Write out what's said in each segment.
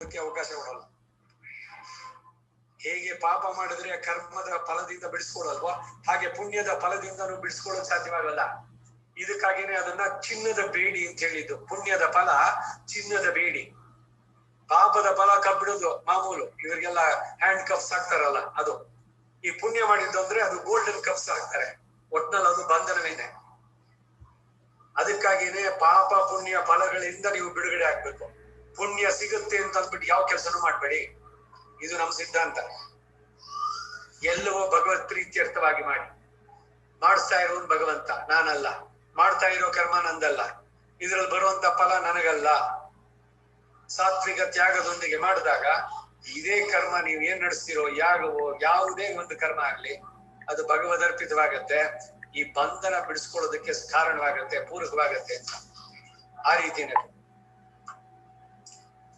ಅವಕಾಶ ಕೊಡಲ್ಲ. ಹೇಗೆ ಪಾಪ ಮಾಡಿದ್ರೆ ಕರ್ಮದ ಫಲದಿಂದ ಬಿಡಿಸ್ಕೊಡಲ್ವೋ ಹಾಗೆ ಪುಣ್ಯದ ಫಲದಿಂದನೂ ಬಿಡಿಸ್ಕೊಳ್ಳೋದು ಸಾಧ್ಯವಾಗಲ್ಲ. ಇದಕ್ಕಾಗಿನೇ ಅದನ್ನ ಚಿನ್ನದ ಬೇಡಿ ಅಂತ ಹೇಳಿದ್ದು. ಪುಣ್ಯದ ಫಲ ಚಿನ್ನದ ಬೇಡಿ, ಪಾಪದ ಫಲ ಕಬ್ಬಿಣದು ಮಾಮೂಲು. ಇವರಿಗೆಲ್ಲ ಹ್ಯಾಂಡ್ ಕಪ್ಸ್ ಹಾಕ್ತಾರಲ್ಲ ಅದು. ಈ ಪುಣ್ಯ ಮಾಡಿದ್ದು ಅಂದ್ರೆ ಅದು ಗೋಲ್ಡನ್ ಕಪ್ಸ್ ಹಾಕ್ತಾರೆ. ಒಟ್ನಲ್ಲಿ ಅದು ಬಂಧನವೇನೆ. ಅದಕ್ಕಾಗಿನೇ ಪಾಪ ಪುಣ್ಯ ಫಲಗಳಿಂದ ನೀವು ಬಿಡುಗಡೆ ಆಗ್ಬೇಕು. ಪುಣ್ಯ ಸಿಗುತ್ತೆ ಅಂತ ಅಂದ್ಬಿಟ್ಟು ಯಾವ ಕೆಲಸನೂ ಮಾಡ್ಬೇಡಿ. ಇದು ನಮ್ ಸಿದ್ಧಾಂತ. ಎಲ್ಲವೋ ಭಗವತ್ ಪ್ರೀತ್ಯರ್ಥವಾಗಿ ಮಾಡಿ. ಮಾಡಿಸ್ತಾ ಇರೋನು ಭಗವಂತ, ನಾನಲ್ಲ. ಮಾಡ್ತಾ ಇರೋ ಕರ್ಮ ನಂದಲ್ಲ. ಇದ್ರಲ್ಲಿ ಬರುವಂತ ಫಲ ನನಗಲ್ಲ. ಸಾತ್ವಿಕ ತ್ಯಾಗದೊಂದಿಗೆ ಮಾಡಿದಾಗ ಇದೇ ಕರ್ಮ ನೀವು ಏನ್ ನಡೆಸ್ತಿರೋ ಯಾಗವೋ ಯಾವುದೇ ಒಂದು ಕರ್ಮ ಆಗ್ಲಿ ಅದು ಭಗವದರ್ಪಿತವಾಗತ್ತೆ. ಈ ಬಂಧನ ಬಿಡಿಸ್ಕೊಳ್ಳೋದಕ್ಕೆ ಕಾರಣವಾಗತ್ತೆ, ಪೂರಕವಾಗತ್ತೆ ಅಂತ. ಆ ರೀತಿನೇ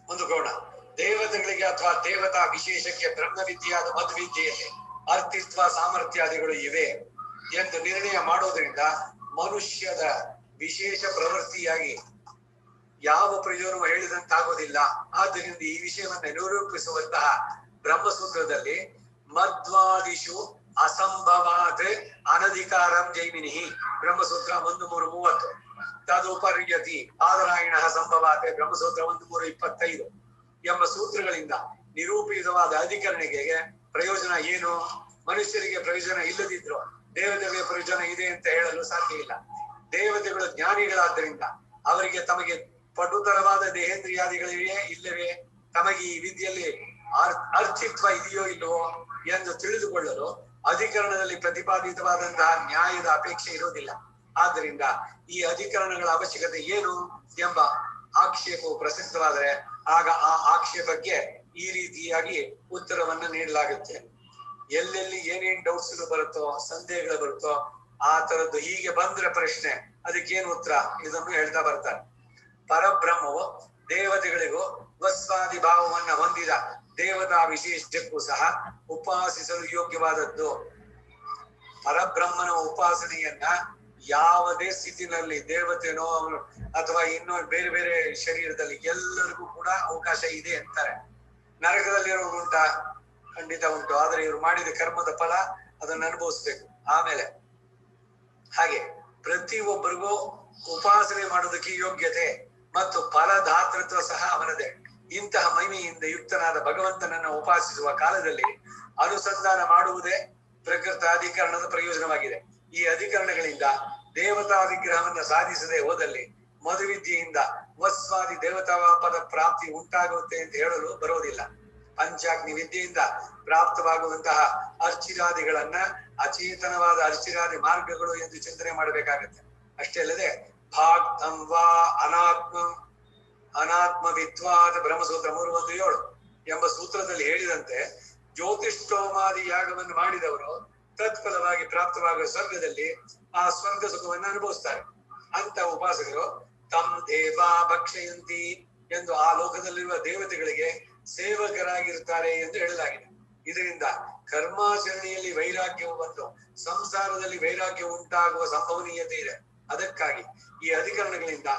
ಒಂದು ಗೌಣ ದೇವತೆಗಳಿಗೆ ಅಥವಾ ದೇವತಾ ವಿಶೇಷಕ್ಕೆ ಬ್ರಹ್ಮವಿದ್ಯೆಯಾದ ಮಧ್ವಿದ್ಯೆಯಲ್ಲಿ ಅರ್ಥಿತ್ವ ಸಾಮರ್ಥ್ಯಾದಿಗಳು ಇವೆ ಎಂದು ನಿರ್ಣಯ ಮಾಡೋದ್ರಿಂದ ಮನುಷ್ಯದ ವಿಶೇಷ ಪ್ರವೃತ್ತಿಯಾಗಿ ಯಾವ ಪ್ರಯೋಜನವೂ ಹೇಳಿದಂತಾಗೋದಿಲ್ಲ. ಆದ್ದರಿಂದ ಈ ವಿಷಯವನ್ನ ನಿರೂಪಿಸುವಂತಹ ಬ್ರಹ್ಮಸೂತ್ರದಲ್ಲಿ ಮಧ್ವಾದಿಷು ಅಸಂಭವಾತ್ ಅನಧಿಕಾರಂ ಜೈಮಿನಿ ಬ್ರಹ್ಮಸೂತ್ರ 1:330 ತದುಪರ್ಯತಿ ಆದರಾಯಣ ಸಂಭವಾತ್ ಬ್ರಹ್ಮಸೂತ್ರ 1:325 ಎಂಬ ಸೂತ್ರಗಳಿಂದ ನಿರೂಪಿತವಾದ ಅಧಿಕರಣಿಗೆ ಪ್ರಯೋಜನ ಏನು? ಮನುಷ್ಯರಿಗೆ ಪ್ರಯೋಜನ ಇಲ್ಲದಿದ್ರು ದೇವತೆಗಳಿಗೆ ಪ್ರಯೋಜನ ಇದೆ ಅಂತ ಹೇಳಲು ಸಾಧ್ಯ ಇಲ್ಲ. ದೇವತೆಗಳು ಜ್ಞಾನಿಗಳಾದ್ದರಿಂದ ಅವರಿಗೆ ತಮಗೆ ಪಟುತರವಾದ ದೇಹೇಂದ್ರಿಯಾದಿಗಳಿವೆಯೇ ಇಲ್ಲವೇ, ತಮಗೆ ಈ ವಿದ್ಯೆಯಲ್ಲಿ ಅರ್ಚಿತ್ವ ಇದೆಯೋ ಇಲ್ಲವೋ ಎಂದು ತಿಳಿದುಕೊಳ್ಳಲು ಅಧಿಕರಣದಲ್ಲಿ ಪ್ರತಿಪಾದಿತವಾದಂತಹ ನ್ಯಾಯದ ಅಪೇಕ್ಷೆ ಇರೋದಿಲ್ಲ. ಆದ್ದರಿಂದ ಈ ಅಧಿಕರಣಗಳ ಅವಶ್ಯಕತೆ ಏನು ಎಂಬ ಆಕ್ಷೇಪವು ಪ್ರಸಕ್ತವಾದರೆ ಆಗ ಆ ಆಕ್ಷೇಪಕ್ಕೆ ಈ ರೀತಿಯಾಗಿ ಉತ್ತರವನ್ನ ನೀಡಲಾಗುತ್ತೆ. ಎಲ್ಲೆಲ್ಲಿ ಏನೇನ್ ಡೌಟ್ಸ್ ಬರುತ್ತೋ, ಸಂದೇಹಗಳು ಬರುತ್ತೋ ಆ ತರದ್ದು ಹೀಗೆ ಬಂದ್ರೆ ಪ್ರಶ್ನೆ ಅದಕ್ಕೇನು ಉತ್ತರ ಇದನ್ನು ಹೇಳ್ತಾ ಬರ್ತಾರೆ. ಪರಬ್ರಹ್ಮವು ದೇವತೆಗಳಿಗೂ ವಸ್ವಾದಿ ಭಾವವನ್ನ ಹೊಂದಿದ ದೇವತಾ ವಿಶೇಷಕ್ಕೂ ಸಹ ಉಪಾಸಿಸಲು ಯೋಗ್ಯವಾದದ್ದು. ಪರಬ್ರಹ್ಮನ ಉಪಾಸನೆಯನ್ನ ಯಾವುದೇ ಸ್ಥಿತಿನಲ್ಲಿ ದೇವತೆನೋ ಅಥವಾ ಇನ್ನೂ ಬೇರೆ ಬೇರೆ ಶರೀರದಲ್ಲಿ ಎಲ್ಲರಿಗೂ ಕೂಡ ಅವಕಾಶ ಇದೆ ಅಂತಾರೆ. ನರಕದಲ್ಲಿರೋ ಉಂಟ? ಖಂಡಿತ ಉಂಟು. ಆದ್ರೆ ಇವರು ಮಾಡಿದ ಕರ್ಮದ ಫಲ ಅದನ್ನು ಅನುಭವಿಸ್ಬೇಕು. ಆಮೇಲೆ ಹಾಗೆ ಪ್ರತಿಯೊಬ್ಬರಿಗೂ ಉಪಾಸನೆ ಮಾಡೋದಕ್ಕೆ ಯೋಗ್ಯತೆ ಮತ್ತು ಫಲದಾತೃತ್ವ ಸಹ ಅವನದೇ. ಇಂತಹ ಮಹಿಮೆಯಿಂದ ಯುಕ್ತನಾದ ಭಗವಂತನನ್ನ ಉಪಾಸಿಸುವ ಕಾಲದಲ್ಲಿ ಅನುಸಂಧಾನ ಮಾಡುವುದೇ ಪ್ರಕೃತ ಅಧಿಕರಣದ ಪ್ರಯೋಜನವಾಗಿದೆ. ಈ ಅಧಿಕರಣಗಳಿಂದ ದೇವತಾ ವಿಗ್ರಹವನ್ನ ಸಾಧಿಸದೆ ಹೋದಲ್ಲಿ ಮಧುವಿದ್ಯೆಯಿಂದ ವಸ್ವಾದಿ ದೇವತಾಪದ ಪ್ರಾಪ್ತಿ ಉಂಟಾಗುತ್ತೆ ಅಂತ ಹೇಳಲು ಬರೋದಿಲ್ಲ. ಪಂಚಾಗ್ನಿ ವಿದ್ಯೆಯಿಂದ ಪ್ರಾಪ್ತವಾಗುವಂತಹ ಅರ್ಚಿರಾದಿಗಳನ್ನ ಅಚೇತನವಾದ ಅರ್ಚಿರಾದಿ ಮಾರ್ಗಗಳು ಎಂದು ಚಿಂತನೆ ಮಾಡಬೇಕಾಗತ್ತೆ. ಅಷ್ಟೇ ಅಲ್ಲದೆ ಭಾಗ್ತಂ ವಾ ಅನಾತ್ಮ ವಿದ್ವಾದ ಬ್ರಹ್ಮಸೂತ್ರ 3:1-7 ಎಂಬ ಸೂತ್ರದಲ್ಲಿ ಹೇಳಿದಂತೆ ಜ್ಯೋತಿಷ್ಠೋಮಾದಿ ಯಾಗವನ್ನು ಮಾಡಿದವರು ತತ್ಫಲವಾಗಿ ಪ್ರಾಪ್ತವಾಗುವ ಸ್ವರ್ಗದಲ್ಲಿ ಆ ಸ್ವರ್ಗ ಸುಖವನ್ನು ಅನುಭವಿಸ್ತಾರೆ. ಅಂತ ಉಪಾಸಕರು ತಮ್ ದೇವಾ ಭಕ್ಷಯಂತಿ ಎಂದು ಆ ಲೋಕದಲ್ಲಿರುವ ದೇವತೆಗಳಿಗೆ ಸೇವಕರಾಗಿರ್ತಾರೆ ಎಂದು ಹೇಳಲಾಗಿದೆ. ಇದರಿಂದ ಕರ್ಮಾಚರಣೆಯಲ್ಲಿ ವೈರಾಗ್ಯವು ಬಂದು ಸಂಸಾರದಲ್ಲಿ ವೈರಾಗ್ಯ ಉಂಟಾಗುವ ಸಂಭವನೀಯತೆ ಇದೆ. ಅದಕ್ಕಾಗಿ ಈ ಅಧಿಕರಣಗಳಿಂದ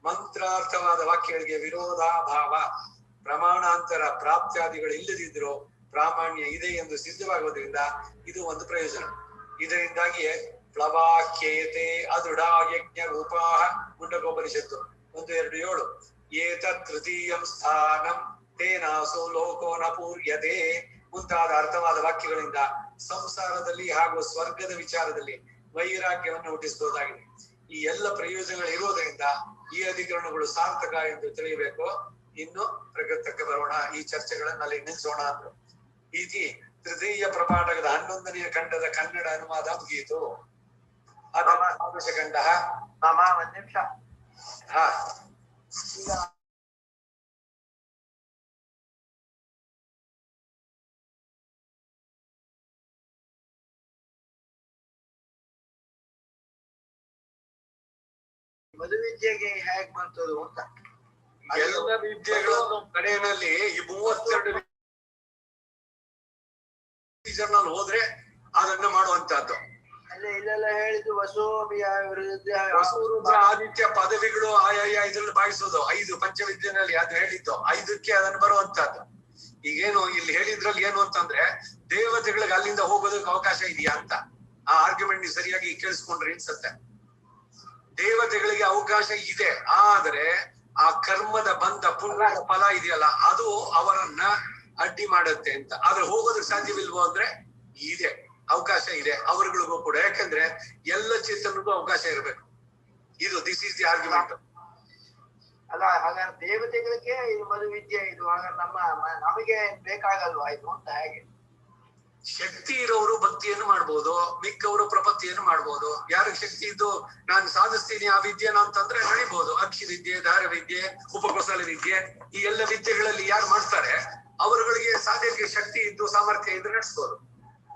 ಮಂತ್ರಾರ್ಥವಾದ ವಾಕ್ಯಗಳಿಗೆ ವಿರೋಧಾಭಾವ ಪ್ರಮಾಣಾಂತರ ಪ್ರಾಪ್ತ್ಯಾದಿಗಳು ಇಲ್ಲದಿದ್ದರೂ ಪ್ರಾಮಾಣ್ಯ ಇದೆ ಎಂದು ಸಿದ್ಧವಾಗುವುದರಿಂದ ಇದು ಒಂದು ಪ್ರಯೋಜನ. ಇದರಿಂದಾಗಿಯೇ ಪ್ಲವಾಕ್ಯೇತೆ ಅದೃಢ ಯಜ್ಞ ರೂಪಾಹ ಮುಂಡಕೋಪನಿಷತ್ತು 1:2-7 ಏತತ್ ತೃತೀಯಂ ಸ್ಥಾನಂ ತೇನಾಸೋ ಲೋಕೋ ನ ಪೂರ್ಯತೆ ಮುಂತಾದ ಅರ್ಥವಾದ ವಾಕ್ಯಗಳಿಂದ ಸಂಸಾರದಲ್ಲಿ ಹಾಗೂ ಸ್ವರ್ಗದ ವಿಚಾರದಲ್ಲಿ ವೈರಾಗ್ಯವನ್ನು ಹುಟ್ಟಿಸಬಹುದಾಗಿದೆ. ಈ ಎಲ್ಲ ಪ್ರಯೋಜನಗಳು ಇರುವುದರಿಂದ ಈ ಅಧಿಕರಣಗಳು ಸಾರ್ಥಕ ಎಂದು ತಿಳಿಯಬೇಕು. ಇನ್ನು ಪ್ರಕೃತಕ್ಕೆ ಬರೋಣ. ಈ ಚರ್ಚೆಗಳನ್ನ ಅಲ್ಲಿ ನಿಲ್ಲಿಸೋಣ ಅಂದ್ರು. ಈತಿ ತೃತೀಯ ಪ್ರಪಾಠಕದ 11ನೇ ಖಂಡದ ಕನ್ನಡ ಅನುವಾದ ಮುಗಿಯಿತು. ಖಂಡ ಒಂದ್ ನಿಮಿಷ. ಹಾ ಈಗ ಮಧುವಿದ್ಯೆಗೆ ಹೇಗ್ ಬರ್ತದು ಅಂತ ಎಲ್ಲ ವಿದ್ಯೆಗಳು ಕಡೆಯಲ್ಲಿ ಈ 32 ಹೋದ್ರೆ ಅದನ್ನ ಮಾಡುವಂತಹದ್ದು. ಇಲ್ಲೆಲ್ಲ ಹೇಳಿದ್ದು ವಸೋಮಿಯ ವಿರುದ್ಧ ರುದ್ರ ಆದಿತ್ಯ ಪದವಿಗಳು ಆಯಾ ಇದ್ರಲ್ಲಿ ಭಾಗಿಸೋದು 5 ಪಂಚವಿದ್ಯೆನಲ್ಲಿ ಅದು ಹೇಳಿದ್ದು 5ಕ್ಕೆ ಅದನ್ನು ಬರುವಂತದ್ದು. ಈಗೇನು ಇಲ್ಲಿ ಹೇಳಿದ್ರಲ್ಲಿ ಏನು ಅಂತಂದ್ರೆ ದೇವತೆಗಳಿಗೆ ಅಲ್ಲಿಂದ ಹೋಗೋದಕ್ಕೆ ಅವಕಾಶ ಇದೆಯಾ ಅಂತ ಆ ಆರ್ಗ್ಯುಮೆಂಟ್ ನೀವು ಸರಿಯಾಗಿ ಕೇಳಿಸ್ಕೊಂಡ್ರೆ ಅನ್ಸತ್ತೆ. ದೇವತೆಗಳಿಗೆ ಅವಕಾಶ ಇದೆ, ಆದ್ರೆ ಆ ಕರ್ಮದ ಬಂಧ ಪುಣ್ಯದ ಫಲ ಇದೆಯಲ್ಲ ಅದು ಅವರನ್ನ ಅಡ್ಡಿ ಮಾಡುತ್ತೆ ಅಂತ. ಆದ್ರೆ ಹೋಗೋದಕ್ಕೆ ಸಾಧ್ಯವಿಲ್ವೋ ಅಂದ್ರೆ ಇದೆ, ಅವಕಾಶ ಇದೆ ಅವರುಗಳಿಗೂ ಕೂಡ. ಯಾಕಂದ್ರೆ ಎಲ್ಲ ಚೇತನಗೂ ಅವಕಾಶ ಇರಬೇಕು. This is the argument. ಅಲ್ಲ ಹಾಗಾದ್ರೆ ದೇವತೆಗಳಿಗೆ ಇದು ಮಧುವಿದ್ಯೆ ಇದು ಹಾಗಾದ್ರೆ ನಮಗೆ ಬೇಕಾಗಲ್ವಾ ಇದು ಅಂತ ಹೇಗೆ? ಶಕ್ತಿ ಇರೋರು ಭಕ್ತಿಯನ್ನು ಮಾಡ್ಬೋದು, ಮಿಕ್ಕವರು ಪ್ರಪತ್ತಿಯನ್ನು ಮಾಡ್ಬೋದು. ಯಾರಿಗೆ ಶಕ್ತಿ ಇದ್ದು ನಾನು ಸಾಧಿಸ್ತೀನಿ ಆ ವಿದ್ಯೆನ ಅಂತಂದ್ರೆ ನಡಿಬಹುದು. ಅಕ್ಷಿ ವಿದ್ಯೆ, ದಾರ ವಿದ್ಯೆ, ಉಪಕೌಶಲ ವಿದ್ಯೆ, ಈ ಎಲ್ಲ ವಿದ್ಯೆಗಳಲ್ಲಿ ಯಾರು ಮಾಡ್ತಾರೆ ಅವರುಗಳಿಗೆ ಸಾಧ್ಯಕ್ಕೆ ಶಕ್ತಿ ಇದ್ದು ಸಾಮರ್ಥ್ಯ ಇದ್ದು ನಡೆಸ್ಬೋದು,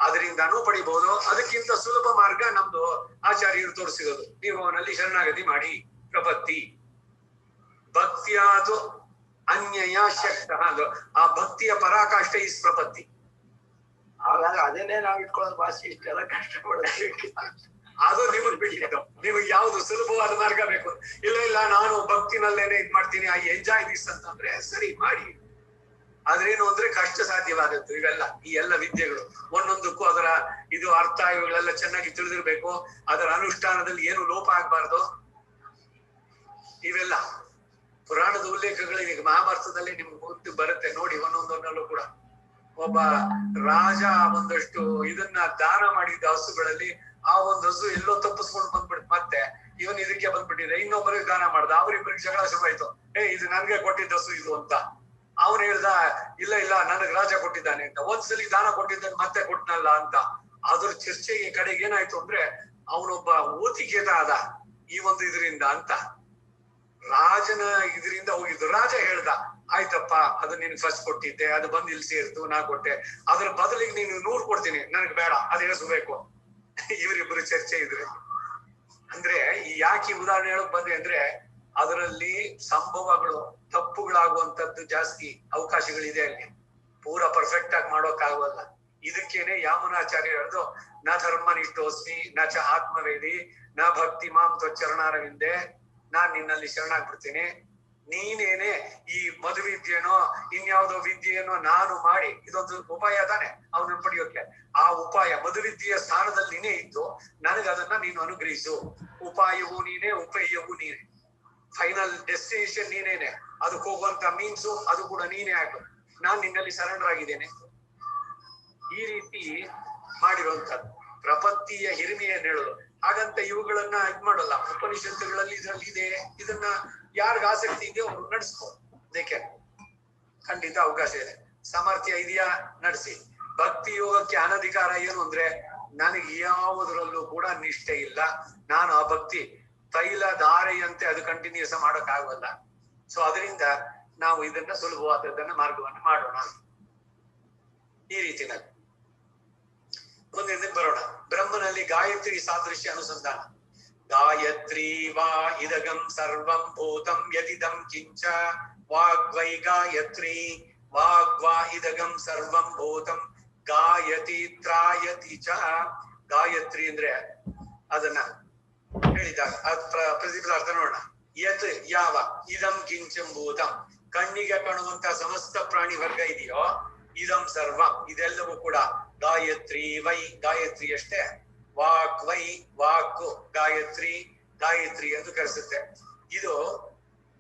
ಅದರಿಂದನೂ ಪಡಿಬಹುದು. ಅದಕ್ಕಿಂತ ಸುಲಭ ಮಾರ್ಗ ನಮ್ದು ಆಚಾರ್ಯರು ತೋರಿಸಿರೋದು, ನೀವು ಅವನಲ್ಲಿ ಶರಣಾಗತಿ ಮಾಡಿ ಪ್ರಪತ್ತಿ ಭಕ್ತಿಯಾದು ಅನ್ಯಯ ಶಕ್ತ. ಆ ಭಕ್ತಿಯ ಪರಾಕಾಷ್ಠೆ ಇಸ್ ಪ್ರಪತ್ತಿ. ಹಾಗಾದ್ರೆ ಅದನ್ನೇ ನಾವು ಇಟ್ಕೊಳ್ಳೋದು ಭಾಷೆ ಇಷ್ಟೆಲ್ಲ ಕಷ್ಟಪಡೋದು ಅದು ನಿಮಗ್ ಬಿಟ್ಟಿದ್ದು. ನಿಮಗೆ ಯಾವ್ದು ಸುಲಭವಾದ ಮಾರ್ಗ ಬೇಕು. ಇಲ್ಲ ನಾನು ಭಕ್ತಿನಲ್ಲೇನೆ ಇದ್ ಮಾಡ್ತೀನಿ, ಐ ಎಂಜಾಯ್ ದಿಸ್ ಅಂತಂದ್ರೆ ಸರಿ ಮಾಡಿ. ಆದ್ರೇನು ಅಂದ್ರೆ ಕಷ್ಟ ಸಾಧ್ಯವಾದದ್ದು ಇವೆಲ್ಲ. ಈ ಎಲ್ಲ ವಿದ್ಯೆಗಳು ಒಂದೊಂದಕ್ಕೂ ಅದರ ಇದು ಅರ್ಥ ಇವುಗಳೆಲ್ಲ ಚೆನ್ನಾಗಿ ತಿಳಿದಿರ್ಬೇಕು. ಅದರ ಅನುಷ್ಠಾನದಲ್ಲಿ ಏನು ಲೋಪ ಆಗ್ಬಾರ್ದು. ಇವೆಲ್ಲ ಪುರಾಣದ ಉಲ್ಲೇಖಗಳಿಗೆ ಮಹಾಭಾರತದಲ್ಲಿ ನಿಮ್ಗೆ ಗೊತ್ತು ಬರುತ್ತೆ ನೋಡಿ. ಒಂದೊಂದೊಂದಲ್ಲೂ ಕೂಡ ಒಬ್ಬ ರಾಜ ಒಂದಷ್ಟು ಇದನ್ನ ದಾನ ಮಾಡಿದ್ದ ಹಸುಗಳಲ್ಲಿ ಆ ಒಂದು ಹಸು ಎಲ್ಲೋ ತಪ್ಪಿಸ್ಕೊಂಡು ಬಂದ್ಬಿಡ್ತು. ಮತ್ತೆ ಇವನ್ ಇದಕ್ಕೆ ಬಂದ್ಬಿಟ್ಟಿದೆ, ಇನ್ನೊಬ್ಬರಿಗೆ ದಾನ ಮಾಡ್ದ, ಅವ್ರಿಬ್ರಿಗೆ ಜಗಳ ಶುರುವಾಯ್ತು. ಇದು ನನ್ಗೆ ಕೊಟ್ಟಿದ್ದ ಹಸು ಇದು ಅಂತ. ಅವನು ಹೇಳ್ದ ಇಲ್ಲ ನನಗ್ ರಾಜ ಕೊಟ್ಟಿದ್ದಾನೆ ಅಂತ. ಒಂದ್ಸಲಿ ದಾನ ಕೊಟ್ಟಿದ್ದಾನೆ ಮತ್ತೆ ಕೊಟ್ನಲ್ಲ ಅಂತ. ಅದ್ರ ಚರ್ಚೆಗೆ ಕಡೆಗೆ ಏನಾಯ್ತು ಅಂದ್ರೆ ಅವನೊಬ್ಬ ಓತಿಕೇತ ಆದ ಈ ಒಂದು ಇದರಿಂದ ಅಂತ. ರಾಜನ ಇದರಿಂದ ಹೋಗಿದ್ದು. ರಾಜ ಹೇಳ್ದ ಆಯ್ತಪ್ಪ ಅದು ನಿನ್ ಫಸ್ಟ್ ಕೊಟ್ಟಿದ್ದೆ, ಅದು ಬಂದ್ ಇಲ್ಲಿ ಸೇರ್ತು, ನಾ ಕೊಟ್ಟೆ, ಅದ್ರ ಬದಲಿಗೆ ನೀನು 100 ಕೊಡ್ತೀನಿ, ನನಗ್ ಬೇಡ, ಅದೇ ಬೇಕು. ಇವರಿಬ್ಬರು ಚರ್ಚೆ ಇದ್ರೆ ಅಂದ್ರೆ ಯಾಕೆ ಈ ಉದಾಹರಣೆ ಹೇಳಕ್ ಬಂದೆ ಅಂದ್ರೆ ಅದರಲ್ಲಿ ಸಂಭವಗಳು ತಪ್ಪುಗಳಾಗುವಂತದ್ದು ಜಾಸ್ತಿ ಅವಕಾಶಗಳಿದೆ ಅಲ್ಲಿ. ಪೂರಾ ಪರ್ಫೆಕ್ಟ್ ಆಗಿ ಮಾಡೋಕ್ಕಾಗಲ್ಲ. ಇದಕ್ಕೇನೆ ಯಾಮನಾಚಾರ್ಯ ಹೇಳ್ದು ನ ಧರ್ಮನಿಷ್ಠೋಸ್ಮಿ ನ ಚ ಆತ್ಮವೇದಿ ನ ಭಕ್ತಿ ಮಾಂ ತ್ವಚ್ಚರಣಾರವಿಂದೆ. ನಾನ್ ನಿನ್ನಲ್ಲಿ ಶರಣಾಗ್ಬಿಡ್ತೀನಿ, ನೀನೇನೆ ಈ ಮಧುವಿದ್ಯೆನೋ ಇನ್ಯಾವುದೋ ವಿದ್ಯೆಯೇನೋ ನಾನು ಮಾಡಿ, ಇದೊಂದು ಉಪಾಯ ತಾನೆ ಅವನನ್ನು ಪಡೆಯೋಕೆ. ಆ ಉಪಾಯ ಮಧುವಿದ್ಯೆಯ ಸ್ಥಾನದಲ್ಲಿ ನೀನೇ ಇದ್ದು ನನಗೆ ಅದನ್ನ ನೀನು ಅನುಗ್ರಹಿಸು. ಉಪಾಯವೂ ನೀನೇ, ಉಪೇಯವೂ ನೀನೆ, ಫೈನಲ್ ಡೆಸ್ಟಿನೇಷನ್ ನೀನೇನೆ, ಅದಕ್ಕೆ ಹೋಗುವಂತ ಮೀನ್ಸು ಅದು ಕೂಡ ನೀನೇ ಆಗು. ನಾನ್ ನಿನ್ನಲ್ಲಿ ಸರೆಂಡರ್ ಆಗಿದ್ದೇನೆ. ಈ ರೀತಿ ಮಾಡಿರುವಂತದ್ದು ಪ್ರಪತ್ತಿಯ ಹಿರಿಮೆಯನ್ನು ಹೇಳೋದು. ಹಾಗಂತ ಇವುಗಳನ್ನ ಇದ್ ಮಾಡಲ್ಲ. ಉಪನಿಷತ್ತುಗಳಲ್ಲಿ ಇದ್ರಲ್ಲಿ ಇದೆ, ಇದನ್ನ ಯಾರಿಗ ಆಸಕ್ತಿ ಇದೆಯೋ ಅವ್ರು ನಡೆಸ್ಕೊ. ಅದಕ್ಕೆ ಖಂಡಿತ ಅವಕಾಶ ಇದೆ. ಸಾಮರ್ಥ್ಯ ಇದೆಯಾ ನಡೆಸಿ. ಭಕ್ತಿ ಯೋಗಕ್ಕೆ ಅನಧಿಕಾರ ಏನು ಅಂದ್ರೆ ನನಗೆ ಯಾವುದರಲ್ಲೂ ಕೂಡ ನಿಷ್ಠೆ ಇಲ್ಲ, ನಾನು ಆ ಭಕ್ತಿ ತೈಲ ಧಾರೆಯಂತೆ ಅದು ಕಂಟಿನ್ಯೂಸ್ ಮಾಡೋಕ್ ಆಗಲ್ಲ. ಸೊ ಅದರಿಂದ ನಾವು ಇದನ್ನ ಸುಲಭವಾದದ್ದನ್ನ ಮಾರ್ಗವನ್ನು ಮಾಡೋಣ. ಈ ರೀತಿನಲ್ಲಿ ಮುಂದೆ ಬರೋಣ. ಬ್ರಹ್ಮನಲ್ಲಿ ಗಾಯತ್ರಿ ಸಾದೃಶ್ಯ ಅನುಸಂಧಾನ. ಗಾಯತ್ರಿ ವಾ ಇದಗಂ ಸರ್ವಂ ಭೂತಂ ಯದಿದಂ ಕಿಂಚ ವಾಗ್ವೈ ಗಾಯತ್ರಿ ವಾಗ್ವಾ ಇದಗಂ ಸರ್ವಂ ಭೂತಂ ಗಾಯತಿ ತ್ರಾಯತಿ ಚ. ಗಾಯತ್ರಿ ಅಂದ್ರೆ ಅದನ್ನ ಹೇಳಿದಾಗ ಪ್ರತಿಪದಾರ್ಥ ನೋಡೋಣ. ಯತ್ ಯಾವ ಇದಂ ಕಿಂಚಂ ಭೂತಂ, ಕಣ್ಣಿಗೆ ಕಾಣುವಂತ ಸಮಸ್ತ ಪ್ರಾಣಿ ವರ್ಗ ಇದೆಯೋ ಇದಂ ಸರ್ವಂ ಇದೆಲ್ಲವೂ ಕೂಡ ಗಾಯತ್ರಿ ವೈ ಗಾಯತ್ರಿ ಅಷ್ಟೇ. ವಾಕ್ ವೈ ವಾಕು ಗಾಯತ್ರಿ ಗಾಯತ್ರಿ ಎಂದು ಕರೆಸುತ್ತೆ. ಇದು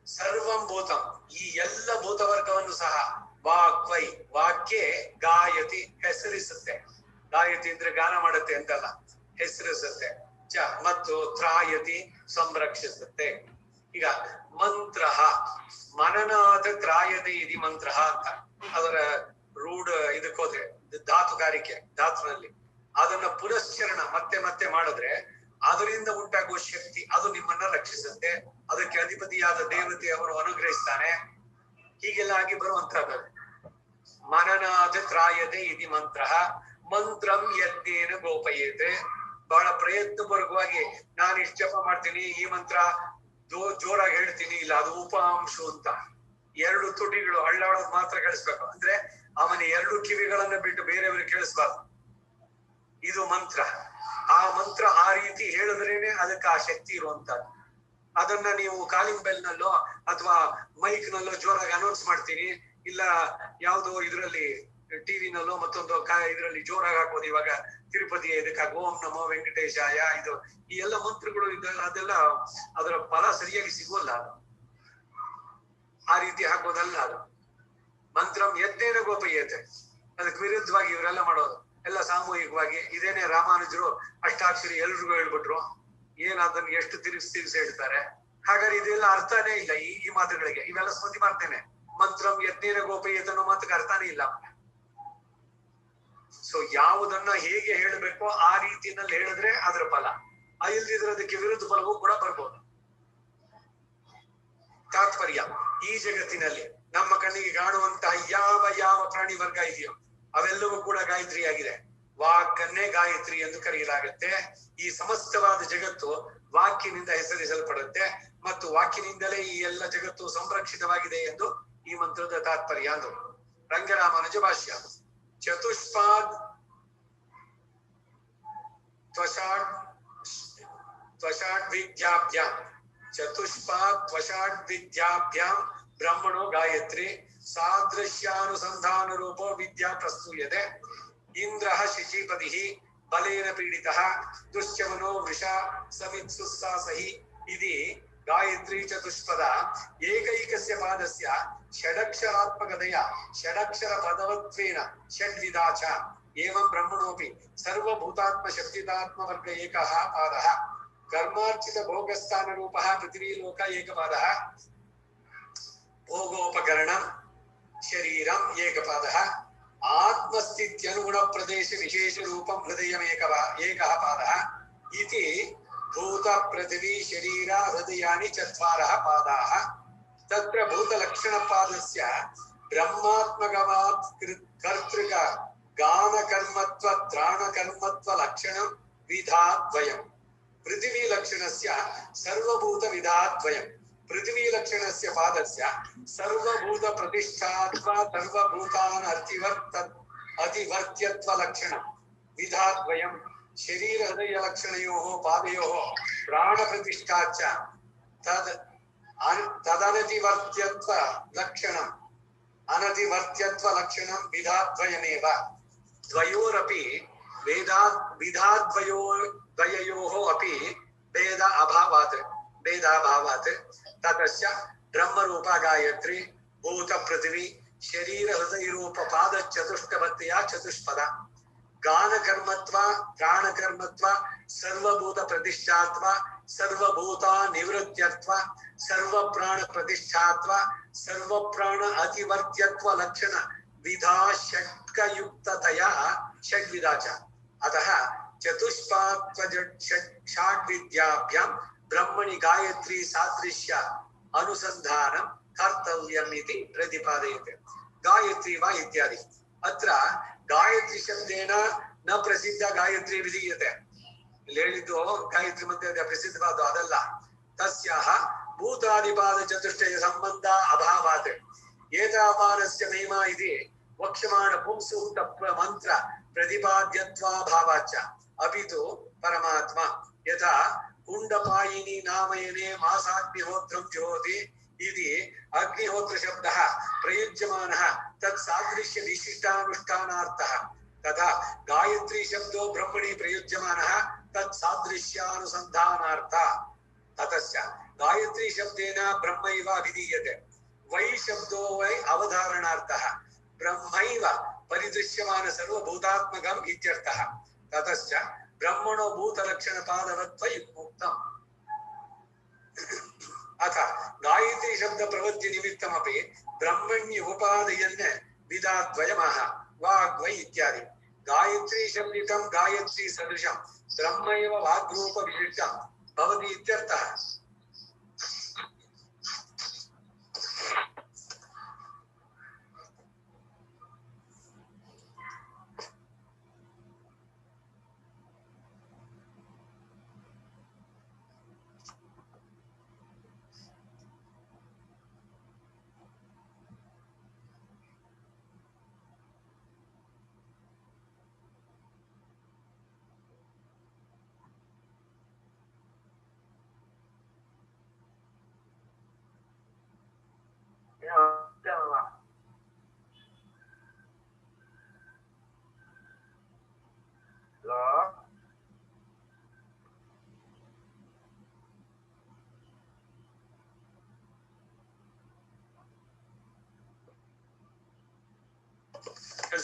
ಸರ್ವಂ ಭೂತಂ ಈ ಎಲ್ಲ ಭೂತವರ್ಗವನ್ನು ಸಹ ವಾಕ್ ವೈ ವಾಕ್ಯ ಗಾಯತಿ ಹೆಸರಿಸುತ್ತೆ. ಗಾಯತಿ ಅಂದ್ರೆ ಗಾನ ಮಾಡುತ್ತೆ ಅಂತಲ್ಲ, ಹೆಸರಿಸುತ್ತೆ. ಚ ಮತ್ತು ತ್ರಾಯತಿ ಸಂರಕ್ಷಿಸುತ್ತೆ. ಈಗ ಮಂತ್ರ ಮನನಾದ ತ್ರಾಯದೆ ಇದಿ ಮಂತ್ರ ಅಂತ ಅದರ ರೂಢ ಇದಕ್ಕೆ ಹೋದ್ರೆ ಧಾತುಗಾರಿಕೆ ಧಾತುನಲ್ಲಿ ಅದನ್ನ ಪುನಶ್ಚರಣ ಮತ್ತೆ ಮತ್ತೆ ಮಾಡಿದ್ರೆ ಅದರಿಂದ ಉಂಟಾಗುವ ಶಕ್ತಿ ಅದು ನಿಮ್ಮನ್ನ ರಕ್ಷಿಸುತ್ತೆ. ಅದಕ್ಕೆ ಅಧಿಪತಿಯಾದ ದೇವತೆ ಅವರು ಅನುಗ್ರಹಿಸ್ತಾನೆ. ಹೀಗೆಲ್ಲ ಆಗಿ ಬರುವಂತಹದ್ದು ಮನನಾದ ತ್ರಾಯದೆ ಇದಿ ಮಂತ್ರ ಮಂತ್ರಂ ಯಜ್ಞೇನ ಗೋಪಯೇತೆ. ಬಹಳ ಪ್ರಯತ್ನಪೂರ್ವಕವಾಗಿ ನಾನು ಇಷ್ಟು ಜಪ ಮಾಡ್ತೀನಿ, ಈ ಮಂತ್ರ ಜೋರಾಗಿ ಹೇಳ್ತೀನಿ, ಇಲ್ಲ ಅದು ಉಪಾಂಶ ಅಂತ 2 ತುಟಿಗಳು ಹಳ್ಳಾಡೋದು ಮಾತ್ರ ಕೇಳಿಸ್ಬೇಕು. ಅಂದ್ರೆ ಅವನ 2 ಕಿವಿಗಳನ್ನ ಬಿಟ್ಟು ಬೇರೆಯವ್ರಿಗೆ ಕೇಳಿಸ್ಬಾರ್ದು. ಇದು ಮಂತ್ರ. ಆ ಮಂತ್ರ ಆ ರೀತಿ ಹೇಳಿದ್ರೇನೆ ಅದಕ್ಕೆ ಆ ಶಕ್ತಿ ಇರುವಂತದ್ದು. ಅದನ್ನ ನೀವು ಕಾಲಿಂಗ್ ಬೆಲ್ ನಲ್ಲೋ ಅಥವಾ ಮೈಕ್ ನಲ್ಲೋ ಜೋರಾಗಿ ಅನೌನ್ಸ್ ಮಾಡ್ತೀನಿ, ಇಲ್ಲ ಯಾವ್ದೋ ಇದ್ರಲ್ಲಿ ಟಿವಿನಲ್ಲೋ ಮತ್ತೊಂದು ಇದ್ರಲ್ಲಿ ಜೋರಾಗಿ ಹಾಕೋದು. ಇವಾಗ ತಿರುಪತಿ ಇದಕ್ಕಾಗ ಓಂ ನಮೋ ವೆಂಕಟೇಶಾಯ, ಇದು ಈ ಎಲ್ಲ ಮಂತ್ರಗಳು ಅದೆಲ್ಲ ಅದರ ಫಲ ಸರಿಯಾಗಿ ಸಿಗೋಲ್ಲ. ಅದು ಆ ರೀತಿ ಹಾಕೋದಲ್ಲ. ಅದು ಮಂತ್ರಂ ಯಜ್ಞೇನ ಗೋಪಯೇತೆ, ಅದಕ್ಕೆ ವಿರುದ್ಧವಾಗಿ ಇವರೆಲ್ಲ ಮಾಡೋದು ಎಲ್ಲ ಸಾಮೂಹಿಕವಾಗಿ. ಇದೇನೆ ರಾಮಾನುಜರು ಅಷ್ಟಾಕ್ಷರಿ ಎಲ್ರಿಗೂ ಹೇಳ್ಬಿಟ್ರು, ಏನ್ ಅದನ್ನ ಎಷ್ಟು ತಿರುಗಿಸಿ ಹೇಳ್ತಾರೆ. ಹಾಗಾದ್ರೆ ಇದೆಲ್ಲ ಅರ್ಥನೇ ಇಲ್ಲ ಈ ಮಾತುಗಳಿಗೆ. ಇವೆಲ್ಲ ಸ್ಮೃತಿ ಮಾಡ್ತೇನೆ. ಮಂತ್ರಂ ಯಜ್ಞೇನ ಗೋಪಯೇತೆ ಅನ್ನೋ ಮಾತಕ್ಕೆ ಅರ್ಥನೇ ಇಲ್ಲ. ಸೊ ಯಾವುದನ್ನ ಹೇಗೆ ಹೇಳಬೇಕೋ ಆ ರೀತಿಯಲ್ಲಿ ಹೇಳಿದ್ರೆ ಅದರ ಫಲ, ಇಲ್ದಿದ್ರೆ ಅದಕ್ಕೆ ವಿರುದ್ಧ ಫಲವೂ ಕೂಡ ಬರ್ಬೋದು. ತಾತ್ಪರ್ಯ, ಈ ಜಗತ್ತಿನಲ್ಲಿ ನಮ್ಮ ಕಣ್ಣಿಗೆ ಕಾಣುವಂತಹ ಯಾವ ಪ್ರಾಣಿ ವರ್ಗ ಇದೆಯೋ ಅವೆಲ್ಲವೂ ಕೂಡ ಗಾಯತ್ರಿ ಆಗಿದೆ. ವಾಕನ್ನೇ ಗಾಯತ್ರಿ ಎಂದು ಕರೆಯಲಾಗುತ್ತೆ. ಈ ಸಮಸ್ತವಾದ ಜಗತ್ತು ವಾಕ್ಯನಿಂದ ಹೆಸರಿಸಲ್ಪಡುತ್ತೆ ಮತ್ತು ವಾಕ್ಯನಿಂದಲೇ ಈ ಎಲ್ಲ ಜಗತ್ತು ಸಂರಕ್ಷಿತವಾಗಿದೆ ಎಂದು ಈ ಮಂತ್ರದ ತಾತ್ಪರ್ಯ ಅಂದು. ರಂಗರಾಮಾನುಜ ಭಾಷ್ಯ. ಚತುಷ್ಪಾದ್ ತ್ವಷಾಡ್ವಿದ್ಯಾಭ್ಯಾಂ ಚತುಷ್ಪಾದ್ ಬ್ರಹ್ಮಣೋ ಗಾಯತ್ರಿ ಸಾದೃಶ್ಯಾನುಸಂಧಾನ ರೂಪೋ ವಿದ್ಯಾ ಪ್ರಸ್ತೂಯತೆ. ಇಂದ್ರಃ ಶಚೀಪತಿಃ ಬಲೇನ ಪೀಡಿತಃ ದುಶ್ಚವನೋ ವೃಷಾ ಸಮಿತ್ಸುಸ್ಸಾಸಹಿ ಇದಿ ಗಾಯತ್ರಿ ಚತುಷ್ಪದ ಏಕೈಕಸ್ಯ ಪಾದಸ್ಯ ಷಡಕ್ಷರಾತ್ಮಕತೆಯ ಷಡಕ್ಷರ ಪದವತ್ವೇನ ಷಡ್ವಿಧಾ ಚ ಏವಂ ಬ್ರಹ್ಮಣೋಪಿ ಸರ್ವಭೂತಾತ್ಮ ಶಕ್ತಿತಾತ್ಮ ವರ್ಗ ಏಕಃ ಪಾದಃ ಕರ್ಮಾರ್ಚಿತ ಭೋಗಸ್ಥಾನ ರೂಪಃ ಪೃಥ್ವೀ ಲೋಕ ಏಕಪಾದಃ ಭೋಗೋಪಕರಣಂ ಶರೀರಂ ಏಕಪಾದಃ ಆತ್ಮಸ್ಥಿತ್ಯನುಗುಣ ಪ್ರದೇಶ ವಿಶೇಷ ರೂಪಂ ಹೃದಯಮೇಕಃ ಪಾದಃ ಇತಿ ಭೂತ ಪೃಥ್ವಿ ಶರೀರ ಹೃದಯಾನಿ ಚತ್ವಾರಃ ಪಾದಾಃ. ತತ್ರ ಭೂತಲಕ್ಷಣ ಪಾದಸ್ಯ ಬ್ರಹ್ಮಾತ್ಮಕವಾತ್ ಕರ್ತೃಕ ಗಾನಕರ್ಮತ್ವ ತ್ರಾಣಕರ್ಮತ್ವ ಲಕ್ಷಣಂ ವಿಧಾದ್ವಯಂ. ಪೃಥ್ವಿ ಲಕ್ಷಣಸ್ಯ ಸರ್ವಭೂತ ವಿಧಾದ್ವಯಂ. ಪೃಥ್ವಿ ಲಕ್ಷಣಸ್ಯ ಪಾದಸ್ಯ ಸರ್ವಭೂತ ಪ್ರತಿಷ್ಠಾತ್ವ ಸರ್ವಭೂತಾನ್ ಅತಿವರ್ತ್ಯತ್ವ ಲಕ್ಷಣಂ ವಿಧಾದ್ವಯಂ. ಶರೀರ ಹೃದಯ ಲಕ್ಷಣಯೋಃ ಪಾದಯೋಃ ಪ್ರಾಣ ಪ್ರತಿಷ್ಠಾಚ ತದನತಿವರ್ತ್ಯತ್ವ ಲಕ್ಷಣಂ ಅನತಿವರ್ತ್ಯತ್ವ ಲಕ್ಷಣಂ ವಿಧಾದ್ವಯಮೇವ. ದ್ವಯೋರಪಿ ವೇದಾದ್ವಯೋರ್ದ್ವಯಯೋಃ ಅಪಿ ಭೇದಾಭಾವಾತ್ ತತಸ್ಯ ಬ್ರಹ್ಮರೂಪ ಗಾಯತ್ರಿ ಭೂತ ಪೃಥ್ವಿ ಶರೀರ ಹೃದಯ ರೂಪ ಪಾದ ಚತುಷ್ಟವತ್ತೆಯ ಚತುಷ್ಪದ. ಗಾನಕರ್ಮತ್ವ ಪ್ರಾಣಕರ್ಮತ್ವ ಸರ್ವಭೂತ ಪ್ರತಿಷ್ಠಾತ್ವ ಸರ್ವಭೂತ ನಿವೃತ್ಯತ್ವ ಸರ್ವಪ್ರಾಣ ಪ್ರತಿಷ್ಠಾತ್ವ ಸರ್ವಪ್ರಾಣ ಅತಿವರ್ತ್ಯತ್ವ ಲಕ್ಷಣ ವಿಧಾ ಷಟ್ಕಯುಕ್ತತೆಯ ಷಡ್ವಿಧಾ ಚ. ಅತಃ ಚತುಷ್ಪಾತ್ವ ಷಡ್ವಿದ್ಯಾಭ್ಯಾಂ ಬ್ರಹ್ಮಣಿ ಗಾಯತ್ರಿ ಸಾದೃಶ್ಯ ಅನುಸಂಧಾನಂ ಕರ್ತವ್ಯಂ ಇತಿ ಪ್ರತಿಪಾದಯತೆ. ಗಾಯತ್ರಿ ವಾ ಇತ್ಯಾದಿ. ಅತ್ರ ಗಾಯತ್ರಿ ಶಬ್ದೇನ ನ ಪ್ರಸಿದ್ಧ ಗಾಯತ್ರಿ ವಿಧೀಯತೆ. ಇಲ್ಲಿ ಹೇಳಿದ್ದು ಗಾಯತ್ರಿ ಮಂತ್ರ ಪ್ರಸಿದ್ಧವಾದ ಅದಲ್ಲ. ತಸ್ಯಾಹ ಭೂತಾದಿಪಾದ ಚತುಷ್ಟಯ ಸಂಬಂಧ ಅಭಾವಾತ್ ಏತಾಪಾದಸ್ಯ ಮಹಿಮಾ ಇತಿ ವಕ್ಷ್ಯಮಾಣ ಪುಂಸೂಕ್ತ ಮಂತ್ರ ಪ್ರತಿಪಾದ್ಯತ್ವಾಭಾವಾಚ್ಚ ಅಪಿತು ಪರಮಾತ್ಮ ಯಥಾ ಕುಂಡಪಾಯಿನಿ ನಾಮಯನೆ ಮಾಸಾಗ್ನಿಹೋತ್ರಂ ಜ್ಯೋತಿ इति अग्निहोत्र शब्दः प्रयुज्यमानः तत् सादृश्य विशिष्टानुष्ठानार्थः तथा गायत्री शब्दो ब्रह्मणि प्रयुज्यमानः तत् सादृश्यानुसन्धानार्थः. ततश्च गायत्री शब्देन ब्रह्मैव अभिधीयते. वै शब्दो वै अवधारणार्थः ब्रह्मैव परिदृश्यमान सर्वभूतात्मकम् इत्यर्थः. ततश्च ब्रह्मणो भूतलक्षणपादवत्वयुक्तम्. अथ गायत्री शब्द प्रवृत्ति निमित्तमपि ब्रह्मण्य उपादयन् विधाद्वयमः वाग्वै इत्यादि. गायत्री शब्दितं गायत्री सदृशं ब्रह्मैव वाग्रूप विशिष्टं भवति इत्यर्थः.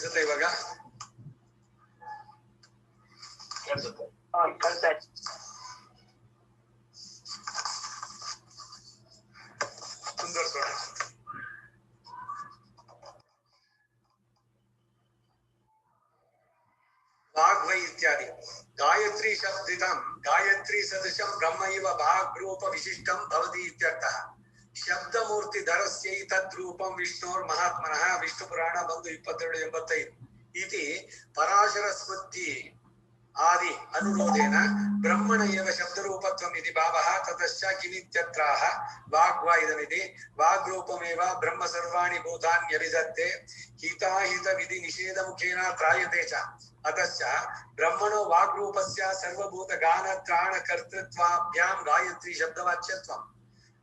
ಕೇಳಿಸುತ್ತೆ ಇವಾಗ? ಕೇಳಿಸುತ್ತೆ. ಕೇಳ್ತಾ ಇದೆ. ಮುಂದುವರ್ಸೋಣ. वाग्वै इत्यादि गायत्री शब्दितं गायत्री सदृशं ब्रह्म इव भाग्रूप विशिष्टं भवति इत्यर्थः। शब्दमूर्तिधरस्यैतद्रूपं विष्णोर्महात्मनः विष्णुपुराण बन्धु 2285 इति पराशरस्मृति आदि अनुरोधेन ब्रह्मण एव शब्दरूपत्वम् इति भावः। ततश्च किमित्यत्राह वाग्वा इदमिति वाग्रूपमेव ब्रह्म सर्वाणि भूतान्यभिधत्ते हिताहित विधि निषेधमुखेन त्रायते च। अतश्च ब्रह्मणो वाग्रूपस्य सर्वभूत गान त्राण कर्तृत्वाभ्यां गायत्री शब्दवाच्यत्वम्।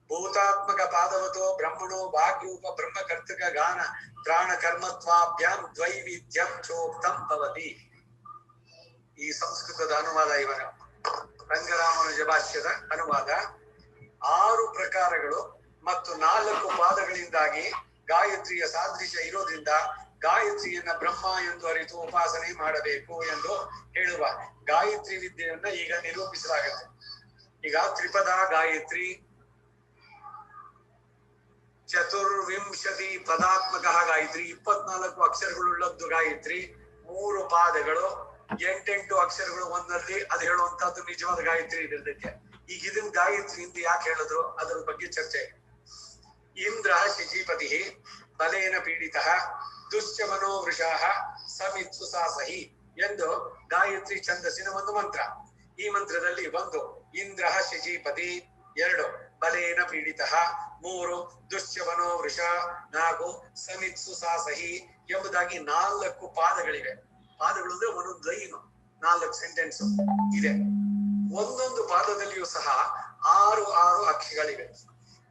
भूतात्मक पादवतो ब्रह्मणो वाग्रूप ब्रह्म कर्तृक गान त्राण कर्मत्वाभ्यां द्वैविध्यं चोक्तं भवति। ಈ ಸಂಸ್ಕೃತದ ಅನುವಾದ ಇವರ ರಂಗರಾಮನುಜ ಭಾಷ್ಯದ ಅನುವಾದ. 6 ಪ್ರಕಾರಗಳು ಮತ್ತು 4 ಪಾದಗಳಿಂದಾಗಿ ಗಾಯತ್ರಿಯ ಸಾದೃಶ್ಯ ಇರೋದ್ರಿಂದ ಗಾಯತ್ರಿಯನ್ನ ಬ್ರಹ್ಮ ಎಂದು ಅರಿತು ಉಪಾಸನೆ ಮಾಡಬೇಕು ಎಂದು ಹೇಳುವ ಗಾಯತ್ರಿ ವಿದ್ಯೆಯನ್ನ ಈಗ ನಿರೂಪಿಸಲಾಗುತ್ತೆ. ಈಗ ತ್ರಿಪದ ಗಾಯತ್ರಿ, ಚತುರ್ವಿಂಶತಿ ಪದಾತ್ಮಕ ಗಾಯತ್ರಿ, 24 ಅಕ್ಷರಗಳುಳ್ಳದ್ದು ಗಾಯತ್ರಿ, 3 ಪಾದಗಳು, 8 ಅಕ್ಷರಗಳು ಒಂದಲ್ಲಿ ಅದು ಹೇಳುವಂತಹದ್ದು ನಿಜವಾದ ಗಾಯತ್ರಿ ಇದಕ್ಕೆ. ಈಗ ಇದನ್ನ ಗಾಯತ್ರಿ ಅಂತ ಯಾಕೆ ಹೇಳಿದ್ರು ಅದರ ಬಗ್ಗೆ ಚರ್ಚೆ. ಇಂದ್ರ ಶಚೀಪತಿ ಬಲೇನ ಪೀಡಿತ ದುಶ್ಚಮನೋ ವೃಷಾಃ ಸಮಿತ್ಸು ಸಾಸಹಿ ಎಂದು ಗಾಯತ್ರಿ ಛಂದಸ್ಸಿನ ಒಂದು ಮಂತ್ರ. ಈ ಮಂತ್ರದಲ್ಲಿ 1 ಇಂದ್ರ ಶಚೀಪತಿ, 2 ಬಲೇನ ಪೀಡಿತ, 3 ದುಶ್ಚಮನೋ ವೃಷ, 4 ಸಮಿತ್ಸು ಸಾಸಹಿ ಎಂಬುದಾಗಿ 4 ಪಾದಗಳಿವೆ. ಪಾದಗಳು ಅಂದ್ರೆ ಒಂದೊಂದು ಲೈನು, 4 ಸೆಂಟೆನ್ಸ್ ಇದೆ. ಒಂದೊಂದು ಪಾದದಲ್ಲಿಯೂ ಸಹ 6 ಅಕ್ಷರಗಳಿವೆ.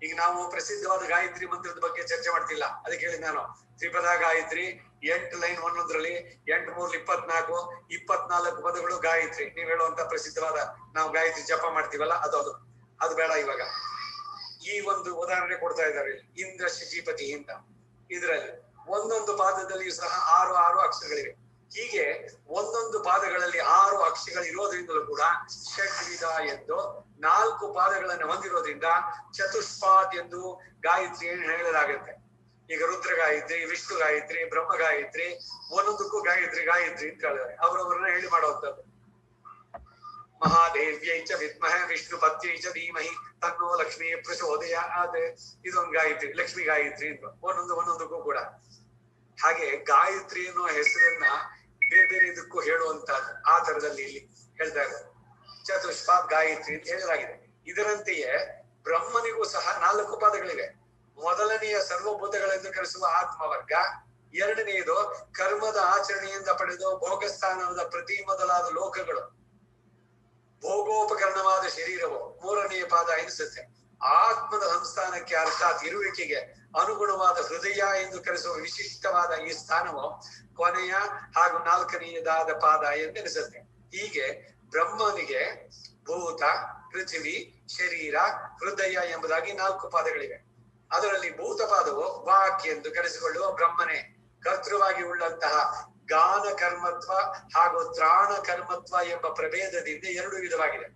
ಈಗ ನಾವು ಪ್ರಸಿದ್ಧವಾದ ಗಾಯತ್ರಿ ಮಂತ್ರದ ಬಗ್ಗೆ ಚರ್ಚೆ ಮಾಡ್ತಿಲ್ಲ, ಅದಕ್ಕೆ ಹೇಳಿ ನಾನು ತ್ರಿಪದ ಗಾಯತ್ರಿ 8 ಲೈನ್ ಒಂದೊಂದ್ರಲ್ಲಿ, 8 3 24, 24 ಪದಗಳು ಗಾಯತ್ರಿ. ನೀವ್ ಹೇಳುವಂತ ಪ್ರಸಿದ್ಧವಾದ ನಾವು ಗಾಯತ್ರಿ ಜಪ ಮಾಡ್ತೀವಲ್ಲ ಅದು ಬೇಡ. ಇವಾಗ ಈ ಒಂದು ಉದಾಹರಣೆ ಕೊಡ್ತಾ ಇದ್ದಾರೆ ಇಂದ್ರ ಶಚೀಪತಿ ಅಂತ. ಇದರಲ್ಲಿ ಒಂದೊಂದು ಪಾದದಲ್ಲಿಯೂ ಸಹ 6 ಅಕ್ಷರಗಳಿವೆ. ಹೀಗೆ ಒಂದೊಂದು ಪಾದಗಳಲ್ಲಿ 6 ಅಕ್ಷರಗಳು ಇರೋದ್ರಿಂದಲೂ ಕೂಡ ಷಡ್ವಿಧ ಎಂದು 4 ಪಾದಗಳನ್ನು ಹೊಂದಿರೋದ್ರಿಂದ ಚತುಷ್ಪಾದ್ ಎಂದು ಗಾಯತ್ರಿ ಹೇಳಲಾಗುತ್ತೆ. ಈಗ ರುದ್ರ ಗಾಯತ್ರಿ, ವಿಷ್ಣು ಗಾಯತ್ರಿ, ಬ್ರಹ್ಮ ಗಾಯತ್ರಿ, ಒಂದೊಂದಕ್ಕೂ ಗಾಯತ್ರಿ ಗಾಯತ್ರಿ ಅಂತ ಹೇಳಿದ್ದಾರೆ. ಅವರವರನ್ನ ಹೇಳಿ ಮಾಡುವಂಥದ್ದು. ಮಹಾದೇವ್ಯೈ ಚ ವಿದ್ಮಹ ವಿಷ್ಣು ಪತ್ಯೈ ಚ ಧೀಮಹಿ ತನ್ನೋ ಲಕ್ಷ್ಮೀ ಪ್ರಚೋದಯಾತ್ ಇದೊಂದು ಗಾಯತ್ರಿ, ಲಕ್ಷ್ಮಿ ಗಾಯತ್ರಿ ಅಂತ ಒಂದೊಂದಕ್ಕೂ ಕೂಡ. ಹಾಗೆ ಗಾಯತ್ರಿ ಅನ್ನೋ ಹೆಸರನ್ನ ಬೇರೆ ಬೇರೆ ಇದಕ್ಕೂ ಹೇಳುವಂತಹದ್ದು ಆ ತರದಲ್ಲಿ ಇಲ್ಲಿ ಹೇಳ್ತಾ ಇದ್ದಾರೆ. ಚತುಷ್ಪಾದ್ ಗಾಯತ್ರಿ ಅಂತ ಹೇಳಲಾಗಿದೆ. ಇದರಂತೆಯೇ ಬ್ರಹ್ಮನಿಗೂ ಸಹ 4 ಪಾದಗಳಿವೆ. ಮೊದಲನೆಯ ಸರ್ವಭೂತಗಳೆಂದು ಕರೆಸುವ ಆತ್ಮವರ್ಗ, 2ನೇದು ಕರ್ಮದ ಆಚರಣೆಯಿಂದ ಪಡೆದು ಭೋಗಸ್ಥಾನದ ಪ್ರತಿ ಮೊದಲಾದ ಲೋಕಗಳು, ಭೋಗೋಪಕರಣವಾದ ಶರೀರವು 3ನೇ ಪಾದ ಎನಿಸುತ್ತೆ. ಆತ್ಮದ ಸಂಸ್ಥಾನಕ್ಕೆ ಅರ್ಥಾತ್ ಇರುವಿಕೆಗೆ ಅನುಗುಣವಾದ ಹೃದಯ ಎಂದು ಕರೆಸುವ ವಿಶಿಷ್ಟವಾದ ಈ ಸ್ಥಾನವು ಕೊನೆಯ ಹಾಗೂ 4ನೇದಾದ ಪಾದ ಎಂದೆನಿಸುತ್ತೆ. ಹೀಗೆ ಬ್ರಹ್ಮನಿಗೆ ಭೂತ, ಪೃಥ್ವಿ, ಶರೀರ, ಹೃದಯ ಎಂಬುದಾಗಿ 4 ಪಾದಗಳಿವೆ. ಅದರಲ್ಲಿ ಭೂತ ಪಾದವು ವಾಕ್ ಎಂದು ಕರೆಸಿಕೊಳ್ಳುವ ಬ್ರಹ್ಮನೇ ಕರ್ತೃವಾಗಿ ಉಳ್ಳಂತಹ ಗಾನ ಕರ್ಮತ್ವ ಹಾಗೂ ತ್ರಾಣ ಕರ್ಮತ್ವ ಎಂಬ ಪ್ರಭೇದದಿಂದ 2 ವಿಧವಾಗಿದೆ.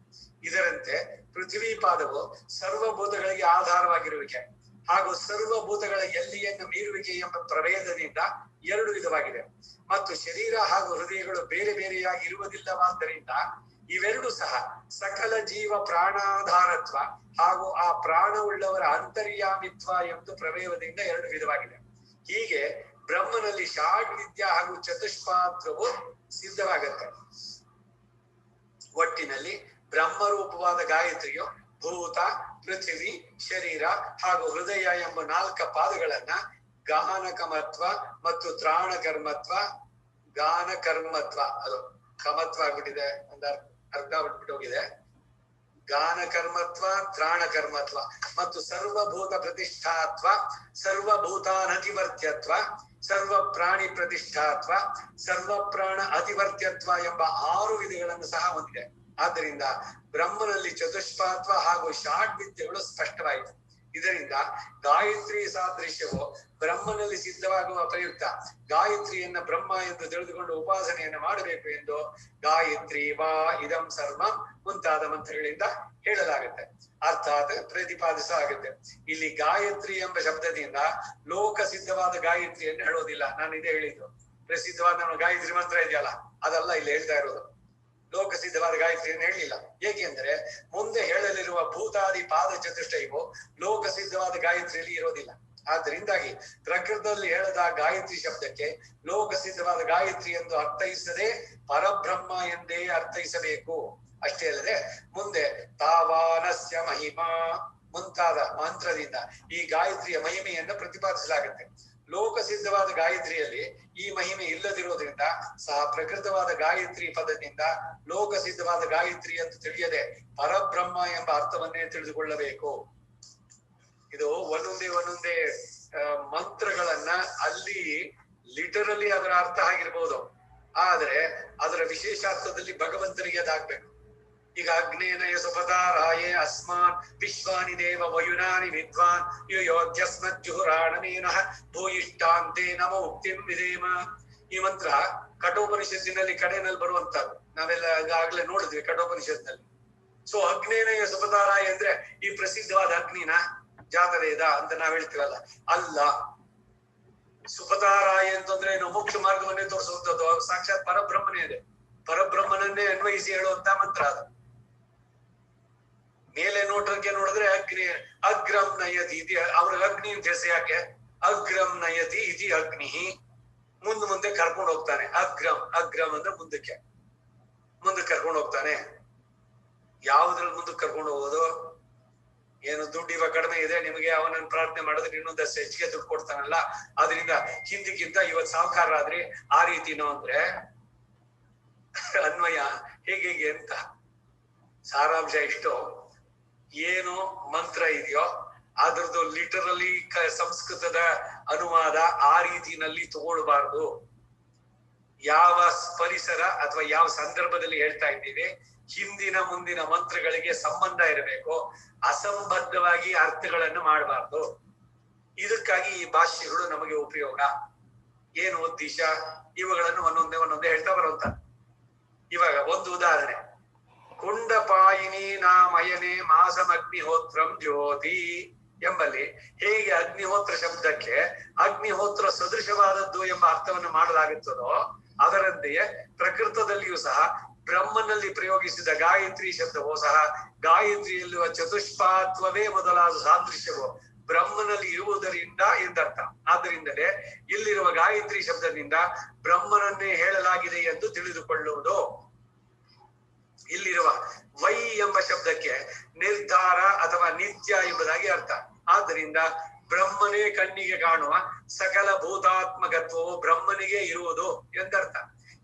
ಇದರಂತೆ ಪೃಥ್ವಿ ಪಾದವು ಸರ್ವಭೂತಗಳಿಗೆ ಆಧಾರವಾಗಿರುವಿಕೆ ಹಾಗೂ ಸರ್ವಭೂತಗಳ ಎಲ್ಲಿಯನ್ನು ಮೀರುವಿಕೆ ಎಂಬ ಪ್ರಭೇದದಿಂದ 2 ವಿಧವಾಗಿದೆ. ಮತ್ತು ಶರೀರ ಹಾಗೂ ಹೃದಯಗಳು ಬೇರೆ ಬೇರೆಯಾಗಿ ಇರುವುದಿಲ್ಲವಾದ್ದರಿಂದ ಇವೆರಡು ಸಹ ಸಕಲ ಜೀವ ಪ್ರಾಣಾಧಾರತ್ವ ಹಾಗೂ ಆ ಪ್ರಾಣವುಳ್ಳವರ ಅಂತರ್ಯಾಮಿತ್ವ ಎಂದು ಪ್ರಭೇದದಿಂದ 2 ವಿಧವಾಗಿದೆ. ಹೀಗೆ ಬ್ರಹ್ಮನಲ್ಲಿ ಷಾಡ್ವಿದ್ಯ ಹಾಗೂ ಚತುಷ್ಪಾತ್ರವು ಸಿದ್ಧವಾಗುತ್ತೆ. ಒಟ್ಟಿನಲ್ಲಿ ಬ್ರಹ್ಮರೂಪವಾದ ಗಾಯತ್ರಿಯು ಭೂತ, ಪೃಥ್ವಿ, ಶರೀರ ಹಾಗೂ ಹೃದಯ ಎಂಬ 4 ಪಾದಗಳನ್ನ ಗಾನ ಕಮತ್ವ ಮತ್ತು ತ್ರಾಣ ಕರ್ಮತ್ವ, ಗಾನ ಕರ್ಮತ್ವ ಅದು ಕಮತ್ವ ಆಗ್ಬಿಟ್ಟಿದೆ, ಅರ್ಧ ಬಿಟ್ಬಿಟ್ಟು ಹೋಗಿದೆ, ಗಾನ ಕರ್ಮತ್ವ, ತ್ರಾಣ ಕರ್ಮತ್ವ ಮತ್ತು ಸರ್ವಭೂತ ಪ್ರತಿಷ್ಠಾತ್ವ, ಸರ್ವಭೂತಾನತಿವರ್ತ್ಯತ್ವ, ಸರ್ವ ಪ್ರಾಣಿ ಪ್ರತಿಷ್ಠಾತ್ವ, ಸರ್ವ ಪ್ರಾಣ ಅತಿವರ್ತ್ಯತ್ವ ಎಂಬ 6 ವಿಧಿಗಳನ್ನು ಸಹ ಹೊಂದಿದೆ. ಆದ್ದರಿಂದ ಬ್ರಹ್ಮನಲ್ಲಿ ಚತುಷ್ಪಾತ್ವ ಹಾಗೂ ಷಾಡ್ವಿದ್ಯೆಗಳು ಸ್ಪಷ್ಟವಾಯಿತು. ಇದರಿಂದ ಇರೋದ್ರಿಂದ ಗಾಯತ್ರಿ ಸಾದೃಶ್ಯವು ಬ್ರಹ್ಮನಲ್ಲಿ ಸಿದ್ಧವಾಗುವ ಪ್ರಯುಕ್ತ ಗಾಯತ್ರಿಯನ್ನ ಬ್ರಹ್ಮ ಎಂದು ತಿಳಿದುಕೊಂಡು ಉಪಾಸನೆಯನ್ನ ಮಾಡಬೇಕು ಎಂದು ಗಾಯತ್ರಿ ವಾ ಇದಂ ಸರ್ವ ಮುಂತಾದ ಮಂತ್ರಗಳಿಂದ ಹೇಳಲಾಗುತ್ತೆ, ಅರ್ಥಾತ್ ಪ್ರತಿಪಾದಿಸಲಾಗುತ್ತೆ. ಇಲ್ಲಿ ಗಾಯತ್ರಿ ಎಂಬ ಶಬ್ದದಿಂದ ಲೋಕ ಸಿದ್ಧವಾದ ಗಾಯತ್ರಿಯನ್ನು ಹೇಳೋದಿಲ್ಲ. ನಾನು ಇದೇ ಹೇಳಿದ್ದು, ಪ್ರಸಿದ್ಧವಾದ ಗಾಯತ್ರಿ ಮಂತ್ರ ಇದೆಯಲ್ಲ ಅದಲ್ಲ ಇಲ್ಲಿ ಹೇಳ್ತಾ ಇರೋದು. ಲೋಕ ಸಿದ್ಧವಾದ ಗಾಯತ್ರಿಯನ್ನು ಹೇಳಲಿಲ್ಲ. ಏಕೆಂದ್ರೆ ಮುಂದೆ ಹೇಳಲಿರುವ ಭೂತಾದಿ ಪಾದ ಚತುಷ್ಟಯವು ಲೋಕ ಸಿದ್ಧವಾದ ಗಾಯತ್ರಿಯಲ್ಲಿ ಇರೋದಿಲ್ಲ. ಆದ್ದರಿಂದಾಗಿ ಪ್ರಕೃತದಲ್ಲಿ ಹೇಳದ ಗಾಯತ್ರಿ ಶಬ್ದಕ್ಕೆ ಲೋಕ ಸಿದ್ಧವಾದ ಗಾಯತ್ರಿ ಎಂದು ಅರ್ಥೈಸದೆ ಪರಬ್ರಹ್ಮ ಎಂದೇ ಅರ್ಥೈಸಬೇಕು. ಅಷ್ಟೇ ಅಲ್ಲದೆ ಮುಂದೆ ತಾವಾನಸ್ಯ ಮಹಿಮಾ ಮುಂತಾದ ಮಂತ್ರದಿಂದ ಈ ಗಾಯತ್ರಿಯ ಮಹಿಮೆಯನ್ನು ಪ್ರತಿಪಾದಿಸಲಾಗುತ್ತೆ. ಲೋಕ ಸಿದ್ಧವಾದ ಗಾಯತ್ರಿಯಲ್ಲಿ ಈ ಮಹಿಮೆ ಇಲ್ಲದಿರೋದ್ರಿಂದ ಸಹ ಪ್ರಕೃತವಾದ ಗಾಯತ್ರಿ ಪದದಿಂದ ಲೋಕ ಸಿದ್ಧವಾದ ಗಾಯತ್ರಿ ಅಂತ ತಿಳಿಯದೆ ಪರಬ್ರಹ್ಮ ಎಂಬ ಅರ್ಥವನ್ನೇ ತಿಳಿದುಕೊಳ್ಳಬೇಕು. ಇದು ಒಂದೊಂದೇ ಮಂತ್ರಗಳನ್ನ ಅಲ್ಲಿ ಲಿಟರಲಿ ಅದರ ಅರ್ಥ ಆಗಿರ್ಬೋದು, ಆದ್ರೆ ಅದರ ವಿಶೇಷಾರ್ಥದಲ್ಲಿ ಭಗವಂತನಿಗೆ ಅದಾಗ್ಬೇಕು. ಈಗ ಅಗ್ನೇನಯ ಸುಪತಾರಾಯೇ ಅಸ್ಮಾನ್ ವಿಶ್ವಾನಿ ದೇವ ವಯುನಾನಿ ವಿದ್ವಾನ್ ಯೋಧ್ಯಸ್ಮಜ್ಜುಹುರಾಣಮೇನಃ ಭೂಯಿಷ್ಟಾಂತೆ ನಮ ಉಕ್ತಿಂ ವಿಧೇಮ. ಈ ಮಂತ್ರ ಕಠೋಪನಿಷತ್ತಿನಲ್ಲಿ ಕಡೆಯಲ್ಲಿ ಬರುವಂತದ್ದು. ನಾವೆಲ್ಲ ಆಗ್ಲೇ ನೋಡಿದ್ವಿ ಕಠೋಪನಿಷತ್ನಲ್ಲಿ. ಸೊ ಅಗ್ನೇನಯ ಸುಪತಾರಾಯ ಅಂದ್ರೆ ಈ ಪ್ರಸಿದ್ಧವಾದ ಅಗ್ನಿನ ಜಾತವೇದ ಅಂತ ನಾವ್ ಹೇಳ್ತೀವಲ್ಲ, ಅಲ್ಲ. ಸುಪತಾರಾಯ ಅಂತಂದ್ರೆ ನಾವು ಮೋಕ್ಷ ಮಾರ್ಗವನ್ನೇ ತೋರಿಸುವಂತದ್ದು ಸಾಕ್ಷಾತ್ ಪರಬ್ರಹ್ಮನೇ ಇದೆ. ಪರಬ್ರಹ್ಮನನ್ನೇ ಅನ್ವಯಿಸಿ ಹೇಳುವಂತ ಮಂತ್ರ ಅದು. ಮೇಲೆ ನೋಟಕ್ಕೆ ನೋಡಿದ್ರೆ ಅಗ್ನಿ ಅಗ್ರಂ ನಯತಿ ಇತಿ, ಅವ್ರ ಅಗ್ನಿ ಹೆಸರು ಯಾಕೆ? ಅಗ್ರಂ ನಯತಿ ಇತಿ ಅಗ್ನಿ, ಮುಂದೆ ಕರ್ಕೊಂಡು ಹೋಗ್ತಾನೆ. ಅಗ್ರಂ ಅಂದ್ರೆ ಮುಂದಕ್ಕೆ ಕರ್ಕೊಂಡು ಹೋಗ್ತಾನೆ. ಯಾವ್ದ್ರಲ್ಲಿ ಮುಂದಕ್ಕೆ ಕರ್ಕೊಂಡು ಹೋಗೋದು? ಏನು ದುಡ್ಡು ಇವಾಗ ಕಡಿಮೆ ಇದೆ ನಿಮಗೆ, ಅವನನ್ನ ಪ್ರಾರ್ಥನೆ ಮಾಡಿದ್ರೆ ಇನ್ನೊಂದಷ್ಟು ಹೆಚ್ಚಿಗೆ ದುಡ್ಡು ಕೊಡ್ತಾನಲ್ಲ, ಅದರಿಂದ ಹಿಂದಕ್ಕಿಂತ ಇವತ್ ಸಾಹುಕಾರ ಆದ್ರಿ ಆ ರೀತಿನೋ ಅಂದ್ರೆ ಅನ್ವಯ ಹೇಗೆ ಅಂತ. ಸಾರಾಂಶ ಇಷ್ಟು, ಏನು ಮಂತ್ರ ಇದೆಯೋ ಅದ್ರದ್ದು ಲಿಟರಲಿ ಸಂಸ್ಕೃತದ ಅನುವಾದ ಆ ರೀತಿನಲ್ಲಿ ತಗೊಳ್ಬಾರ್ದು. ಯಾವ ಪರಿಸರ ಅಥವಾ ಯಾವ ಸಂದರ್ಭದಲ್ಲಿ ಹೇಳ್ತಾ ಇದ್ದೀವಿ, ಹಿಂದಿನ ಮುಂದಿನ ಮಂತ್ರಗಳಿಗೆ ಸಂಬಂಧ ಇರಬೇಕು, ಅಸಂಬದ್ಧವಾಗಿ ಅರ್ಥಗಳನ್ನು ಮಾಡಬಾರ್ದು. ಇದಕ್ಕಾಗಿ ಈ ಭಾಷ್ಯಗಳು ನಮಗೆ ಉಪಯೋಗ. ಏನು ಉದ್ದೇಶ, ಇವುಗಳನ್ನು ಒಂದೊಂದೇ ಹೇಳ್ತಾ ಬರುವಂತ. ಇವಾಗ ಒಂದು ಉದಾಹರಣೆ, ಕುಂಡಪಾಯಿನಿ ನಾಮಯನೆ ಮಾಸಮಗ್ನಿಹೋತ್ರಂ ಜ್ಯೋತಿ ಎಂಬಲ್ಲಿ ಹೇಗೆ ಅಗ್ನಿಹೋತ್ರ ಶಬ್ದಕ್ಕೆ ಅಗ್ನಿಹೋತ್ರ ಸದೃಶವಾದದ್ದು ಎಂಬ ಅರ್ಥವನ್ನು ಮಾಡಲಾಗುತ್ತದೋ ಅದರಂತೆಯೇ ಪ್ರಕೃತದಲ್ಲಿಯೂ ಸಹ ಬ್ರಹ್ಮನಲ್ಲಿ ಪ್ರಯೋಗಿಸಿದ ಗಾಯತ್ರಿ ಶಬ್ದವೋ ಸಹ ಗಾಯತ್ರಿಯಲ್ಲಿರುವ ಚತುಷ್ಪಾತ್ವವೇ ಮೊದಲಾದ ಸಾದೃಶ್ಯವೋ ಬ್ರಹ್ಮನಲ್ಲಿ ಇರುವುದರಿಂದ ಎಂದರ್ಥ. ಆದ್ದರಿಂದಲೇ ಇಲ್ಲಿರುವ ಗಾಯತ್ರಿ ಶಬ್ದದಿಂದ ಬ್ರಹ್ಮನನ್ನೇ ಹೇಳಲಾಗಿದೆ ಎಂದು ತಿಳಿದುಕೊಳ್ಳುವುದು. ಇಲ್ಲಿರುವ ವೈ ಎಂಬ ಶಬ್ದಕ್ಕೆ ನಿರ್ಧಾರ ಅಥವಾ ನಿತ್ಯ ಎಂಬುದಾಗಿ ಅರ್ಥ. ಆದ್ದರಿಂದ ಬ್ರಹ್ಮನೇ ಕಣ್ಣಿಗೆ ಕಾಣುವ ಸಕಲ ಭೂತಾತ್ಮಕತ್ವವು ಬ್ರಹ್ಮನಿಗೆ ಇರುವುದು ಎಂದರ್ಥ.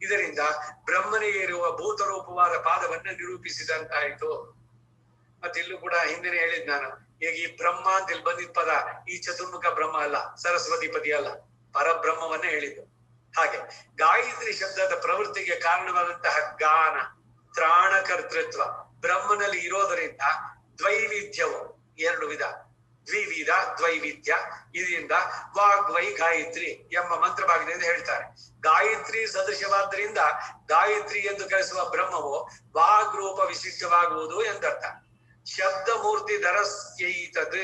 ಇದರಿಂದ ಬ್ರಹ್ಮನಿಗೆ ಇರುವ ಭೂತರೂಪವಾದ ಪಾದವನ್ನ ನಿರೂಪಿಸಿದಂತಾಯಿತು. ಮತ್ತೆ ಇಲ್ಲೂ ಕೂಡ ಹಿಂದಿನ ಹೇಳಿದ್ ನಾನು, ಈಗ ಈ ಬ್ರಹ್ಮ ಅಂತ ಇಲ್ಲಿ ಬಂದಿದ್ದ ಪದ ಈ ಚತುರ್ಮುಖ ಬ್ರಹ್ಮ ಅಲ್ಲ, ಸರಸ್ವತಿ ಪದಿ ಅಲ್ಲ, ಪರಬ್ರಹ್ಮವನ್ನೇ ಹೇಳಿದ್ದು. ಹಾಗೆ ಗಾಯತ್ರಿ ಶಬ್ದದ ಪ್ರವೃತ್ತಿಗೆ ಕಾರಣವಾದಂತಹ ಗಾನ ತ್ರಾಣಕರ್ತೃತ್ವ ಬ್ರಹ್ಮನಲ್ಲಿ ಇರೋದರಿಂದ ದ್ವೈವಿಧ್ಯವು ಎರಡು ವಿಧ, ದ್ವಿವಿಧ ದ್ವೈವಿಧ್ಯ. ಇದರಿಂದ ವಾಗ್ವೈ ಗಾಯತ್ರಿ ಎಂಬ ಮಂತ್ರ ಭಾಗದಿಂದ ಹೇಳ್ತಾರೆ. ಗಾಯತ್ರಿ ಸದೃಶವಾದ್ದರಿಂದ ಗಾಯತ್ರಿ ಎಂದು ಕರೆಸುವ ಬ್ರಹ್ಮವು ವಾಗ್ರೂಪ ವಿಶಿಷ್ಟವಾಗುವುದು ಎಂದರ್ಥ. ಶಬ್ದ ಮೂರ್ತಿ ಧರಸ್ಯೈತದ್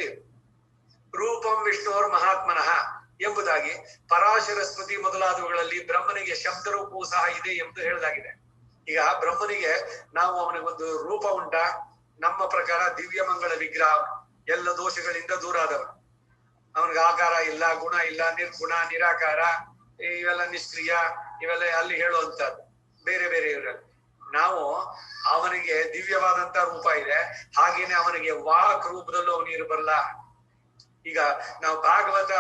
ರೂಪಂ ವಿಷ್ಣುರ್ ಮಹಾತ್ಮನಃ ಎಂಬುದಾಗಿ ಪರಾಶರ ಸ್ಮೃತಿ ಮೊದಲಾದವುಗಳಲ್ಲಿ ಬ್ರಹ್ಮನಿಗೆ ಶಬ್ದ ರೂಪವೂ ಸಹ ಇದೆ ಎಂದು ಹೇಳಲಾಗಿದೆ. ಈಗ ಬ್ರಹ್ಮನಿಗೆ ನಾವು ಅವನಿಗೊಂದು ರೂಪ ಉಂಟ? ನಮ್ಮ ಪ್ರಕಾರ ದಿವ್ಯ ಮಂಗಳ ವಿಗ್ರಹ, ಎಲ್ಲ ದೋಷಗಳಿಂದ ದೂರ ಆದವ. ಅವನಿಗೆ ಆಕಾರ ಇಲ್ಲ, ಗುಣ ಇಲ್ಲ, ನಿರ್ಗುಣ, ನಿರಾಕಾರ, ಇವೆಲ್ಲ ನಿಷ್ಕ್ರಿಯ, ಇವೆಲ್ಲ ಅಲ್ಲಿ ಹೇಳುವಂತದ್ದು ಬೇರೆ ಬೇರೆ ಇವರಲ್ಲಿ. ನಾವು ಅವನಿಗೆ ದಿವ್ಯವಾದಂತ ರೂಪ ಇದೆ, ಹಾಗೇನೆ ಅವನಿಗೆ ವಾಕ್ ರೂಪದಲ್ಲೂ ಅವನು ಇರಬಲ್ಲ. ಈಗ ನಾವು ಭಾಗವತ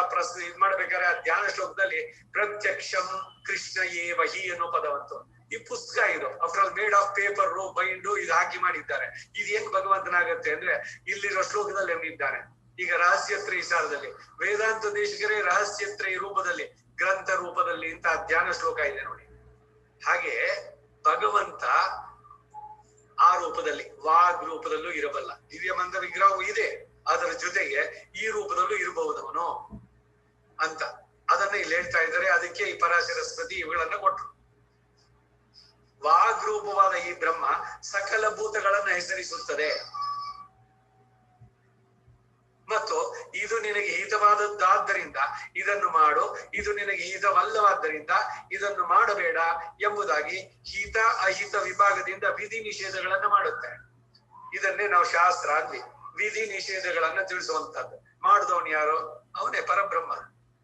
ಇದ್ ಮಾಡ್ಬೇಕಾದ್ರೆ ಧ್ಯಾನ ಶ್ಲೋಕದಲ್ಲಿ ಪ್ರತ್ಯಕ್ಷಂ ಕೃಷ್ಣ ಏವಹಿ ಅನ್ನೋ ಪದವಂತು. ಈ ಪುಸ್ತಕ ಇದು after all made of paper, bind ಇದು ಹಾಕಿ ಮಾಡಿದ್ದಾರೆ. ಇದು ಹೆಂಗ್ ಭಗವಂತನಾಗತ್ತೆ ಅಂದ್ರೆ ಇಲ್ಲಿರೋ ಶ್ಲೋಕದಲ್ಲಿ ಎಂದಿದ್ದಾನೆ. ಈಗ ರಹಸ್ಯತ್ರಯ ಸಾರದಲ್ಲಿ ವೇದಾಂತ ದೇಶಿಕರೇ ರಹಸ್ಯತ್ರಯ ರೂಪದಲ್ಲಿ, ಗ್ರಂಥ ರೂಪದಲ್ಲಿ ಇಂತಹ ಧ್ಯಾನ ಶ್ಲೋಕ ಇದೆ ನೋಡಿ. ಹಾಗೆ ಭಗವಂತ ಆ ರೂಪದಲ್ಲಿ ವಾಗ್ ರೂಪದಲ್ಲೂ ಇರಬಲ್ಲ. ದಿವ್ಯ ಮಂತ್ರ ವಿಗ್ರಹವೂ ಇದೆ, ಅದರ ಜೊತೆಗೆ ಈ ರೂಪದಲ್ಲೂ ಇರಬಹುದವನು ಅಂತ ಅದನ್ನ ಇಲ್ಲಿ ಹೇಳ್ತಾ ಇದ್ದಾರೆ. ಅದಕ್ಕೆ ಈ ಪರಾಶರ ಸ್ಮೃತಿ ಇವುಗಳನ್ನ ಕೊಟ್ರು. ವಾಗ್ರೂಪವಾದ ಈ ಬ್ರಹ್ಮ ಸಕಲ ಭೂತಗಳನ್ನ ಹೆಸರಿಸುತ್ತದೆ ಮತ್ತು ಇದು ನಿನಗೆ ಹಿತವಾದದ್ದಾದ್ದರಿಂದ ಇದನ್ನು ಮಾಡು, ಇದು ನಿನಗೆ ಹಿತವಲ್ಲವಾದ್ದರಿಂದ ಇದನ್ನು ಮಾಡಬೇಡ ಎಂಬುದಾಗಿ ಹಿತ ಅಹಿತ ವಿಭಾಗದಿಂದ ವಿಧಿ ನಿಷೇಧಗಳನ್ನ ಮಾಡುತ್ತೆ. ಇದನ್ನೇ ನಾವು ಶಾಸ್ತ್ರ ಅಂದ್ವಿ. ವಿಧಿ ನಿಷೇಧಗಳನ್ನ ತಿಳಿಸುವಂತದ್ದು. ಮಾಡಿದವನು ಯಾರು? ಅವನೇ ಪರಬ್ರಹ್ಮ,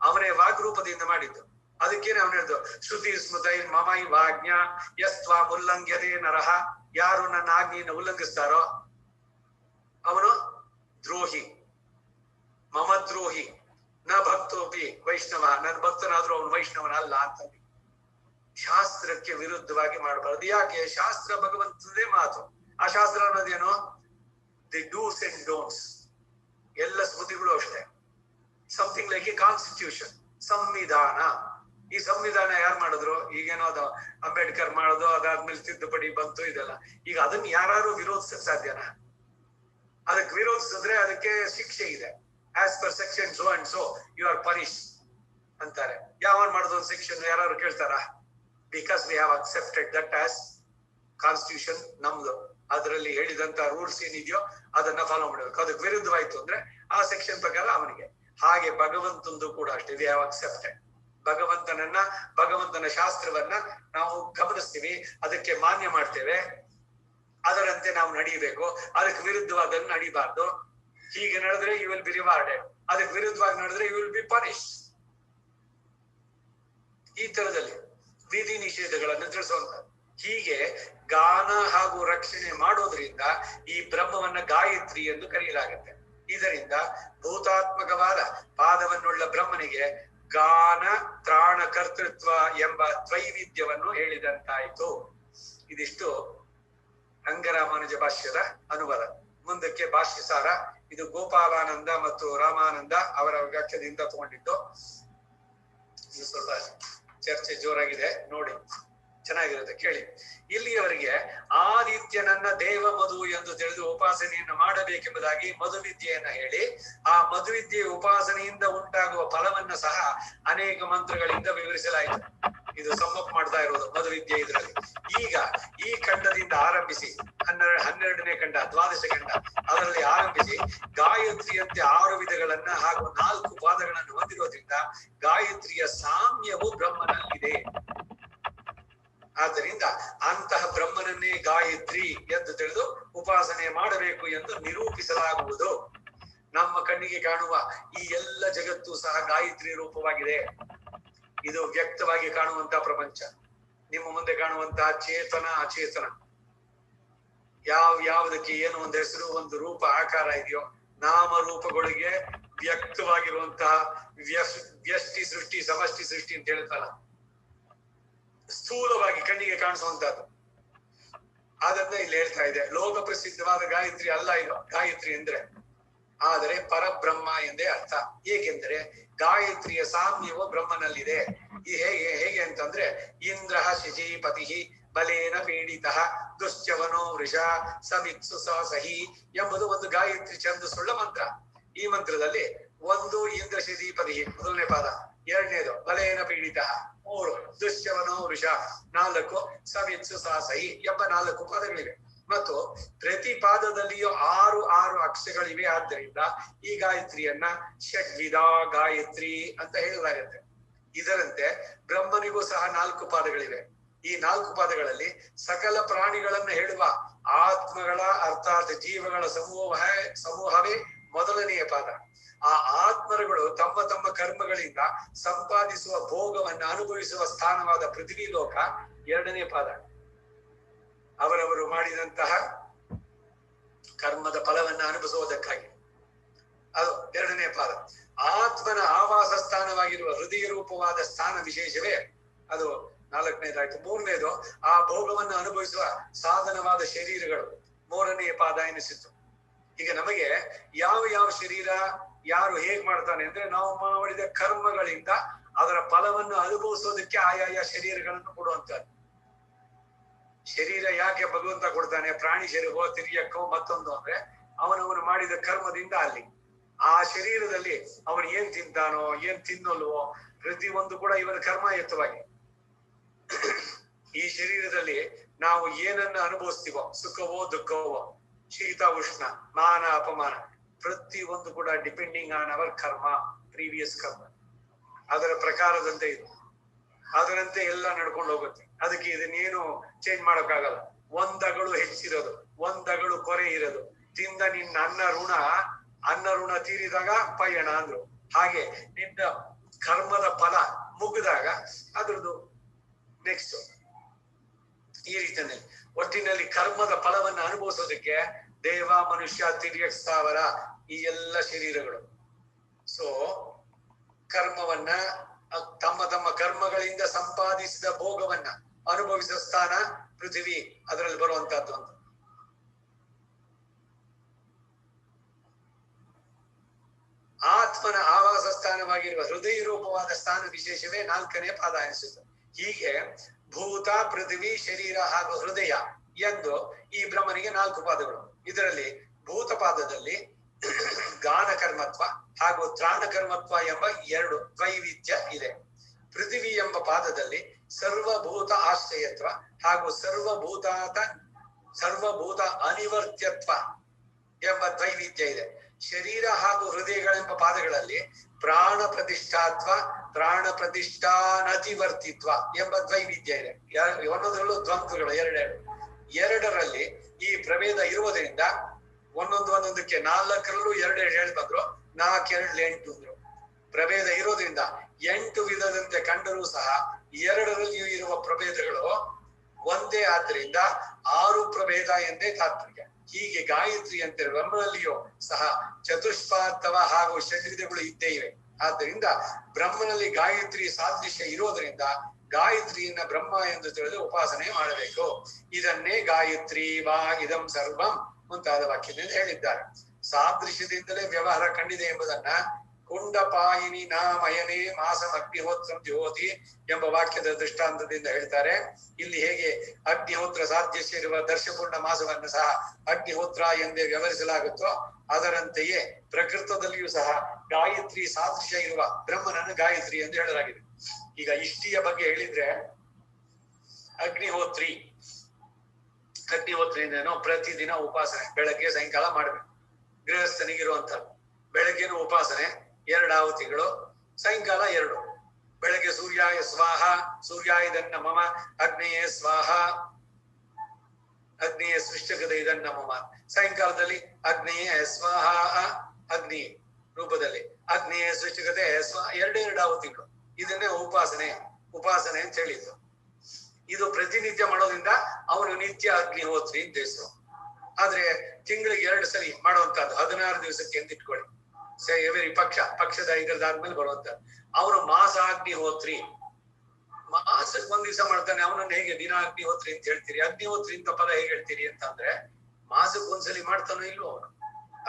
ಅವನೇ ವಾಗ್ರೂಪದಿಂದ ಮಾಡಿದ್ದು. ಅದಕ್ಕೇನೆ ಅವನು ಹೇಳಿದ್ದು ಶ್ರುತಿ ಸ್ಮೃತೈ ಮಮೈ ವಾಜ್ಞ ಯಸ್ತ್ವ ಉಲ್ಲಂಘ್ಯತೆ ನರಹ. ಯಾರು ನನ್ನ ಆಜ್ಞೆಯನ್ನು ಉಲ್ಲಂಘಿಸ್ತಾರೋ ಅವನು ದ್ರೋಹಿ, ಮಮ ದ್ರೋಹಿ, ನ ಭಕ್ತೋಪಿ ವೈಷ್ಣವ. ನನ್ನ ಭಕ್ತನಾದ್ರೂ ಅವನು ವೈಷ್ಣವನಲ್ಲ ಅಂತ ಶಾಸ್ತ್ರಕ್ಕೆ ವಿರುದ್ಧವಾಗಿ ಮಾಡಬಾರದು. ಯಾಕೆ? ಶಾಸ್ತ್ರ ಭಗವಂತನೇ ಮಾತು. ಆ ಶಾಸ್ತ್ರ ಅನ್ನೋದೇನು? The do's and don'ts. ಎಲ್ಲ ಸ್ಮೃತಿಗಳು ಅಷ್ಟೇ. ಸಮಥಿಂಗ್ ಲೈಕ್ ಎ ಕಾನ್ಸ್ಟಿಟ್ಯೂಷನ್, ಸಂವಿಧಾನ. ಈ ಸಂವಿಧಾನ ಯಾರು ಮಾಡಿದ್ರು? ಈಗೇನೋ ಅದು ಅಂಬೇಡ್ಕರ್ ಮಾಡೋದು, ಅದಾದ್ಮೇಲೆ ತಿದ್ದುಪಡಿ ಬಂತು, ಇದೆಲ್ಲ. ಈಗ ಅದನ್ನ ಯಾರು ವಿರೋಧಿಸಕ್ ಸಾಧ್ಯನಾ? ಅದಕ್ಕೆ ವಿರೋಧಿಸಿದ್ರೆ ಅದಕ್ಕೆ ಶಿಕ್ಷೆ ಇದೆ. As per section so and so you are punish ಅಂತಾರೆ. ಯಾವನ್ ಮಾಡೋದು ಸೆಕ್ಷನ್ ಯಾರು ಕೇಳ್ತಾರ? Because we have accepted that as constitution ನಮ್ದು. ಅದರಲ್ಲಿ ಹೇಳಿದಂತ ರೂಲ್ಸ್ ಏನಿದೆಯೋ ಅದನ್ನ ಫಾಲೋ ಮಾಡಬೇಕು. ಅದಕ್ಕೆ ವಿರುದ್ಧವಾಯ್ತು ಅಂದ್ರೆ ಆ ಸೆಕ್ಷನ್ ಪ್ರಕಾರ ಅವನಿಗೆ. ಹಾಗೆ ಭಗವಂತಂದು ಕೂಡ ಅಷ್ಟೇ. V have accepted. ಭಗವಂತನ ಶಾಸ್ತ್ರವನ್ನ ನಾವು ಗಮನಿಸ್ತೀವಿ, ಅದಕ್ಕೆ ಮಾನ್ಯ ಮಾಡ್ತೇವೆ, ಅದರಂತೆ ನಾವು ನಡೀಬೇಕು. ಅದಕ್ಕೆ ವಿರುದ್ಧವಾದನ್ನು ನಡಿಬಾರ್ದು. ಹೀಗೆ ನಡೆದ್ರೆ ಯು ವಿಲ್ ಬಿ ರಿವಾರ್ಡೆಡ್, ಅದಕ್ಕೆ ವಿರುದ್ಧವಾಗಿ ನಡೆದ್ರೆ ಯು ವಿಲ್ ಬಿ ಪನಿಶ್. ಈ ತರದಲ್ಲಿ ವಿಧಿ ನಿಷೇಧಗಳನ್ನು ತಿಳಿಸುವಂತ. ಹೀಗೆ ಗಾನ ಹಾಗೂ ರಕ್ಷಣೆ ಮಾಡೋದ್ರಿಂದ ಈ ಬ್ರಹ್ಮವನ್ನ ಗಾಯತ್ರಿ ಎಂದು ಕರೆಯಲಾಗುತ್ತೆ. ಇದರಿಂದ ಭೂತಾತ್ಮಕವಾದ ಪಾದವನ್ನುಳ್ಳ ಬ್ರಹ್ಮನಿಗೆ ಗಾನ ತ್ರಾಣ ಕರ್ತೃತ್ವ ಎಂಬ ದ್ವೈವಿಧ್ಯವನ್ನು ಹೇಳಿದಂತಾಯಿತು. ಇದಿಷ್ಟು ರಂಗರಾಮಾನುಜ ಭಾಷ್ಯದ ಅನುವಾದ. ಮುಂದಕ್ಕೆ ಭಾಷ್ಯ ಸಾರ. ಇದು ಗೋಪಾಲಾನಂದ ಮತ್ತು ರಾಮಾನಂದ ಅವರ ವ್ಯಾಖ್ಯದಿಂದ ತಗೊಂಡಿದ್ದು. ಇದು ಸ್ವಲ್ಪ ಚರ್ಚೆ ಜೋರಾಗಿದೆ, ನೋಡಿ, ಚೆನ್ನಾಗಿರುತ್ತೆ, ಕೇಳಿ. ಇಲ್ಲಿಯವರೆಗೆ ಆದಿತ್ಯನನ್ನ ದೇವ ಮಧು ಎಂದು ತಿಳಿದು ಉಪಾಸನೆಯನ್ನು ಮಾಡಬೇಕೆಂಬುದಾಗಿ ಮಧುವಿದ್ಯೆಯನ್ನ ಹೇಳಿ, ಆ ಮಧುವಿದ್ಯೆಯ ಉಪಾಸನೆಯಿಂದ ಉಂಟಾಗುವ ಫಲವನ್ನ ಸಹ ಅನೇಕ ಮಂತ್ರಗಳಿಂದ ವಿವರಿಸಲಾಯಿತು. ಇದು ಸಮ್ಮಪ್ ಮಾಡ್ತಾ ಇರೋದು ಮಧುವಿದ್ಯೆ ಇದರಲ್ಲಿ. ಈಗ ಈ ಖಂಡದಿಂದ ಆರಂಭಿಸಿ 12ನೇ ಖಂಡ, ದ್ವಾದಶ ಖಂಡ, ಅದರಲ್ಲಿ ಆರಂಭಿಸಿ ಗಾಯತ್ರಿಯಂತೆ 6 ವಿಧಗಳನ್ನ ಹಾಗೂ 4 ಪಾದಗಳನ್ನು ಹೊಂದಿರೋದ್ರಿಂದ ಗಾಯತ್ರಿಯ ಸಾಮ್ಯವು ಬ್ರಹ್ಮನಲ್ಲಿದೆ. ಆದ್ದರಿಂದ ಅಂತಹ ಬ್ರಹ್ಮನನ್ನೇ ಗಾಯತ್ರಿ ಎಂದು ತಿಳಿದು ಉಪಾಸನೆ ಮಾಡಬೇಕು ಎಂದು ನಿರೂಪಿಸಲಾಗುವುದು. ನಮ್ಮ ಕಣ್ಣಿಗೆ ಕಾಣುವ ಈ ಎಲ್ಲ ಜಗತ್ತು ಸಹ ಗಾಯತ್ರಿ ರೂಪವಾಗಿದೆ. ಇದು ವ್ಯಕ್ತವಾಗಿ ಕಾಣುವಂತ ಪ್ರಪಂಚ. ನಿಮ್ಮ ಮುಂದೆ ಕಾಣುವಂತಹ ಚೇತನ ಅಚೇತನ, ಯಾವುದಕ್ಕೆ ಏನು ಒಂದು ಹೆಸರು, ಒಂದು ರೂಪ, ಆಕಾರ ಇದೆಯೋ, ನಾಮ ರೂಪಗಳಿಗೆ ವ್ಯಕ್ತವಾಗಿರುವಂತಹ ವ್ಯಷ್ಟಿ ಸೃಷ್ಟಿ, ಸಮಷ್ಟಿ ಸೃಷ್ಟಿ ಅಂತ ಹೇಳ್ತಾರ, ಸ್ಥೂಲವಾಗಿ ಕಣ್ಣಿಗೆ ಕಾಣಿಸುವಂತಹದ್ದು. ಅದನ್ನ ಇಲ್ಲಿ ಹೇಳ್ತಾ ಇದೆ. ಲೋಕ ಪ್ರಸಿದ್ಧವಾದ ಗಾಯತ್ರಿ ಅಲ್ಲ ಇದು ಗಾಯತ್ರಿ ಅಂದ್ರೆ, ಆದರೆ ಪರಬ್ರಹ್ಮ ಎಂದೇ ಅರ್ಥ. ಏಕೆಂದರೆ ಗಾಯತ್ರಿಯ ಸಾಮ್ಯವು ಬ್ರಹ್ಮನಲ್ಲಿದೆ. ಈ ಹೇಗೆ ಅಂತಂದ್ರೆ, ಇಂದ್ರ ಶಚೀಪತಿ ಬಲೇನ ಪೀಡಿತ ದುಶ್ಚವನೋ ವೃಷ ಸಮಿತ್ಸು ಸಹಿ ಎಂಬುದು ಒಂದು ಗಾಯತ್ರಿ ಛಂದಸ್ಸುಳ್ಳ ಮಂತ್ರ. ಈ ಮಂತ್ರದಲ್ಲಿ 1 ಇಂದ್ರ ಶಚೀಪತಿ ಮೊದಲನೇ ಪಾದ, 2ನೇದು ಬಲೇನ ಪೀಡಿತ, 3 ದುಶ್ಚವನೋ ವೃಷ, 4 ಸಮಿತ್ಸು ಸಹಿ ಎಂಬ 4 ಪದಗಳಿವೆ. ಮತ್ತು ಪ್ರತಿ ಪಾದದಲ್ಲಿಯೂ 6 ಅಕ್ಷರಗಳಿವೆ. ಆದ್ದರಿಂದ ಈ ಗಾಯತ್ರಿಯನ್ನ ಷಡ್ವಿಧ ಗಾಯತ್ರಿ ಅಂತ ಹೇಳಲಾಗುತ್ತೆ. ಇದರಂತೆ ಬ್ರಹ್ಮನಿಗೂ ಸಹ 4 ಪಾದಗಳಿವೆ. ಈ 4 ಪಾದಗಳಲ್ಲಿ ಸಕಲ ಪ್ರಾಣಿಗಳನ್ನ ಹೇಳುವ ಆತ್ಮಗಳ ಅರ್ಥಾತ್ ಜೀವಗಳ ಸಮೂಹವೇ ಮೊದಲನೆಯ ಪಾದ. ಆ ಆತ್ಮರುಗಳು ತಮ್ಮ ತಮ್ಮ ಕರ್ಮಗಳಿಂದ ಸಂಪಾದಿಸುವ ಭೋಗವನ್ನು ಅನುಭವಿಸುವ ಸ್ಥಾನವಾದ ಪೃಥ್ವಿ ಲೋಕ 2ನೇ ಪಾದ. ಅವರವರು ಮಾಡಿದಂತಹ ಕರ್ಮದ ಫಲವನ್ನ ಅನುಭವಿಸುವುದಕ್ಕಾಗಿ ಅದು 2ನೇ ಪಾದ. ಆತ್ಮನ ಆವಾಸ ಸ್ಥಾನವಾಗಿರುವ ಹೃದಯ ರೂಪವಾದ ಸ್ಥಾನ ವಿಶೇಷವೇ ಅದು 4ನೇದಾಯ್ತು. 3ನೇದು ಆ ಭೋಗವನ್ನು ಅನುಭವಿಸುವ ಸಾಧನವಾದ ಶರೀರಗಳು 3ನೇ ಪಾದ ಎನಿಸಿತು. ಈಗ ನಮಗೆ ಯಾವ ಶರೀರ ಯಾರು ಹೇಗ್ ಮಾಡ್ತಾನೆ ಅಂದ್ರೆ, ನಾವು ಮಾಡಿದ ಕರ್ಮಗಳಿಂದ ಅದರ ಫಲವನ್ನು ಅನುಭವಿಸೋದಕ್ಕೆ ಆಯಾಯ ಶರೀರಗಳನ್ನು ಕೊಡುವಂತದ್ದು. ಶರೀರ ಯಾಕೆ ಭಗವಂತ ಕೊಡ್ತಾನೆ? ಪ್ರಾಣಿ ಶರೀರವೋ ತಿರ್ಯಕ್ಕೋ ಮತ್ತೊಂದು ಅಂದ್ರೆ ಅವನವನು ಮಾಡಿದ ಕರ್ಮದಿಂದ ಅಲ್ಲಿ ಆ ಶರೀರದಲ್ಲಿ ಅವನು ಏನ್ ತಿಂತಾನೋ ಏನ್ ತಿನ್ನಲ್ವೋ ಪ್ರತಿಯೊಂದು ಕೂಡ ಇವನ ಕರ್ಮಾಯುತವಾಗಿ ಈ ಶರೀರದಲ್ಲಿ ನಾವು ಏನನ್ನ ಅನುಭವಿಸ್ತೀವೋ ಸುಖವೋ ದುಃಖವೋ ಶೀತ ಉಷ್ಣ ಮಾನ ಅಪಮಾನ ಪ್ರತಿ ಒಂದು ಕೂಡ ಡಿಪೆಂಡಿಂಗ್ ಆನ್ ಅವರ್ ಕರ್ಮ ಪ್ರೀವಿಯಸ್ ಕರ್ಮ ಅದರ ಪ್ರಕಾರದಂತೆ ಇದು ಅದರಂತೆ ಎಲ್ಲ ನಡ್ಕೊಂಡು ಹೋಗುತ್ತೆ. ಅದಕ್ಕೆ ಇದನ್ನೇನು ಚೇಂಜ್ ಮಾಡೋಕ್ಕಾಗಲ್ಲ. ಒಂದಗಳು ಹೆಚ್ಚಿರೋದು ಒಂದಗಳು ಕೊರೆ ಇರೋದು ತಿಂದ ನಿನ್ನ ಅನ್ನ ಋಣ ತೀರಿದಾಗ ಪಯಣ ಅಂದ್ರು. ಹಾಗೆ ನಿನ್ನ ಕರ್ಮದ ಫಲ ಮುಗಿದಾಗ ಅದ್ರದ್ದು ನೆಕ್ಸ್ಟ್ ಈ ರೀತಿಯಲ್ಲಿ ಒಟ್ಟಿನಲ್ಲಿ ಕರ್ಮದ ಫಲವನ್ನ ಅನುಭವಿಸೋದಕ್ಕೆ ದೇವ ಮನುಷ್ಯ ತಿರ್ಯಕ್ ಸ್ಥಾವರ ಈ ಎಲ್ಲ ಶರೀರಗಳು ಸೊ ಕರ್ಮವನ್ನ ತಮ್ಮ ತಮ್ಮ ಕರ್ಮಗಳಿಂದ ಸಂಪಾದಿಸಿದ ಭೋಗವನ್ನ ಅನುಭವಿಸಿದ ಸ್ಥಾನ ಪೃಥ್ವಿ ಅದರಲ್ಲಿ ಬರುವಂತಹದ್ದು ಅಂತ. ಆತ್ಮನ ಆವಾಸ ಸ್ಥಾನವಾಗಿರುವ ಹೃದಯ ರೂಪವಾದ ಸ್ಥಾನ ವಿಶೇಷವೇ 4ನೇ ಪಾದ ಎನಿಸುತ್ತದೆ. ಹೀಗೆ ಭೂತ ಪೃಥ್ವಿ ಶರೀರ ಹಾಗೂ ಹೃದಯ ಎಂದು ಈ ಬ್ರಹ್ಮನಿಗೆ 4 ಪಾದಗಳು. ಇದರಲ್ಲಿ ಭೂತ ಪಾದದಲ್ಲಿ ಗಾನ ಕರ್ಮತ್ವ ಹಾಗೂ ತ್ರಾಣ ಕರ್ಮತ್ವ ಎಂಬ 2 ದ್ವೈವಿಧ್ಯ ಇದೆ. ಪೃಥ್ವಿ ಎಂಬ ಪಾದದಲ್ಲಿ ಸರ್ವಭೂತ ಆಶ್ರಯತ್ವ ಹಾಗೂ ಸರ್ವಭೂತ ಅನಿವರ್ತ್ಯತ್ವ ಎಂಬ ದ್ವೈವಿಧ್ಯ ಇದೆ. ಶರೀರ ಹಾಗೂ ಹೃದಯಗಳೆಂಬ ಪಾದಗಳಲ್ಲಿ ಪ್ರಾಣ ಪ್ರತಿಷ್ಠಾತ್ವ ಪ್ರಾಣ ಪ್ರತಿಷ್ಠಾನತಿವರ್ತಿತ್ವ ಎಂಬ ದ್ವೈವಿಧ್ಯ ಇದೆ. ಒಂದೊಂದರಲ್ಲೂ ದ್ವಂದ್ವಗಳು ಎರಡರಲ್ಲಿ ಈ ಪ್ರಭೇದ ಇರುವುದರಿಂದ ಒಂದೊಂದಕ್ಕೆ 4ರಲ್ಲೂ 2 ಹೇಳಿ ಬಂದ್ರು, 4 2 8 ಅಂದ್ರು. ಪ್ರಭೇದ ಇರೋದ್ರಿಂದ 8 ವಿಧದಂತೆ ಕಂಡರೂ ಸಹ 2ರಲ್ಲಿಯೂ ಇರುವ ಪ್ರಭೇದಗಳು ಒಂದೇ ಆದ್ದರಿಂದ 6 ಪ್ರಭೇದ ಎಂದೇ ತಾತ್ಪರ್ಯ. ಹೀಗೆ ಗಾಯತ್ರಿ ಅಂತ ಬ್ರಹ್ಮನಲ್ಲಿಯೂ ಸಹ ಚತುಷ್ಪಾರ್ಥವ ಹಾಗೂ ಷಡ್ವಿಧಗಳು ಇದ್ದೇ ಇವೆ. ಆದ್ದರಿಂದ ಬ್ರಹ್ಮನಲ್ಲಿ ಗಾಯತ್ರಿ ಸಾದೃಶ್ಯ ಇರೋದರಿಂದ ಗಾಯತ್ರಿಯನ್ನ ಬ್ರಹ್ಮ ಎಂದು ತಿಳಿದು ಉಪಾಸನೆ ಮಾಡಬೇಕು. ಇದನ್ನೇ ಗಾಯತ್ರಿ ವಾ ಇದಂ ಸರ್ವಂ ಮುಂತಾದ ವಾಕ್ಯದಿಂದ ಹೇಳಿದ್ದಾರೆ. ಸಾದೃಶ್ಯದಿಂದಲೇ ವ್ಯವಹಾರ ಕಂಡಿದೆ ಎಂಬುದನ್ನ ಕುಂಡಪಾಯಿನಿ ನಾಮಯನೇ ಮಾಸಂ ಅಗ್ನಿಹೋತ್ರಂ ಜ್ಯೋತಿ ಎಂಬ ವಾಕ್ಯದ ದೃಷ್ಟಾಂತದಿಂದ ಹೇಳ್ತಾರೆ. ಇಲ್ಲಿ ಹೇಗೆ ಅಗ್ನಿಹೋತ್ರ ಸಾದೃಶ್ಯ ಇರುವ ದರ್ಶಪೂರ್ಣ ಮಾಸವನ್ನು ಸಹ ಅಗ್ನಿಹೋತ್ರ ಎಂದೇ ವ್ಯವಹರಿಸಲಾಗುತ್ತೋ ಅದರಂತೆಯೇ ಪ್ರಕೃತದಲ್ಲಿಯೂ ಸಹ ಗಾಯತ್ರಿ ಸಾದೃಶ್ಯ ಇರುವ ಬ್ರಹ್ಮನನ್ನು ಗಾಯತ್ರಿ ಎಂದು ಹೇಳಲಾಗಿದೆ. ಈಗ ಇಷ್ಟಿಯ ಬಗ್ಗೆ ಹೇಳಿದ್ರೆ ಅಗ್ನಿಹೋತ್ರಿ ಅಂದ್ರೇನೋ ಪ್ರತಿದಿನ ಉಪಾಸನೆ ಬೆಳಗ್ಗೆ ಸಾಯಂಕಾಲ ಮಾಡ್ಬೇಕು. ಗೃಹಸ್ಥನಿಗಿರುವಂತ ಬೆಳಗ್ಗೆನು ಉಪಾಸನೆ 2 ಆಹುತಿಗಳು, ಸಾಯಂಕಾಲ 2. ಬೆಳಗ್ಗೆ ಸೂರ್ಯಾಯ ಸ್ವಾಹ ಸೂರ್ಯಾಯದನ್ನ ಮಮ ಅಗ್ನೇಯ ಸ್ವಾಹ ಅಗ್ನೇಯ ಸೃಷ್ಟಕದ ಇದನ್ನ ಮಮ. ಸಾಯಂಕಾಲದಲ್ಲಿ ಅಗ್ನೇಯ ಸ್ವಾಹ ಅಗ್ನಿ ರೂಪದಲ್ಲಿ ಅಗ್ನೇಯ ಸೃಷ್ಟಕತೆ ಸ್ವಾಹ 2 ಆಹುತಿಗಳು. ಇದನ್ನೇ ಉಪಾಸನೆ ಅಂತ ಹೇಳಿದ್ರು. ಇದು ಪ್ರತಿನಿತ್ಯ ಮಾಡೋದ್ರಿಂದ ಅವನು ನಿತ್ಯ ಅಗ್ನಿಹೋತ್ರಿ ಅಂತ ಹೆಸರು. ಆದ್ರೆ ತಿಂಗಳಿಗೆ 2 ಸಲ ಮಾಡುವಂತಹದ್ದು 16 ದಿವಸಕ್ಕೆ ಅಂತ ಇಟ್ಕೊಳ್ಳಿ. ಎವರಿ ಪಕ್ಷದ ಇದರದಾದ್ಮೇಲೆ ಬರುವಂತದ್ದು ಅವನು ಮಾಸ ಅಗ್ನಿಹೋತ್ರಿ. ಮಾಸಕ್ಕೆ 1 ದಿವಸ ಮಾಡ್ತಾನೆ, ಅವನನ್ನ ಹೇಗೆ ದಿನ ಅಗ್ನಿಹೋತ್ರಿ ಅಂತ ಹೇಳ್ತೀರಿ? ಅಗ್ನಿಹೋತ್ರಿ ಅಂತ ಪದ ಹೇಗೆ ಹೇಳ್ತೀರಿ ಅಂತಂದ್ರೆ ಮಾಸಕ್ಕೆ 1 ಸಲ ಮಾಡ್ತಾನೋ ಇಲ್ವೋ ಅವನು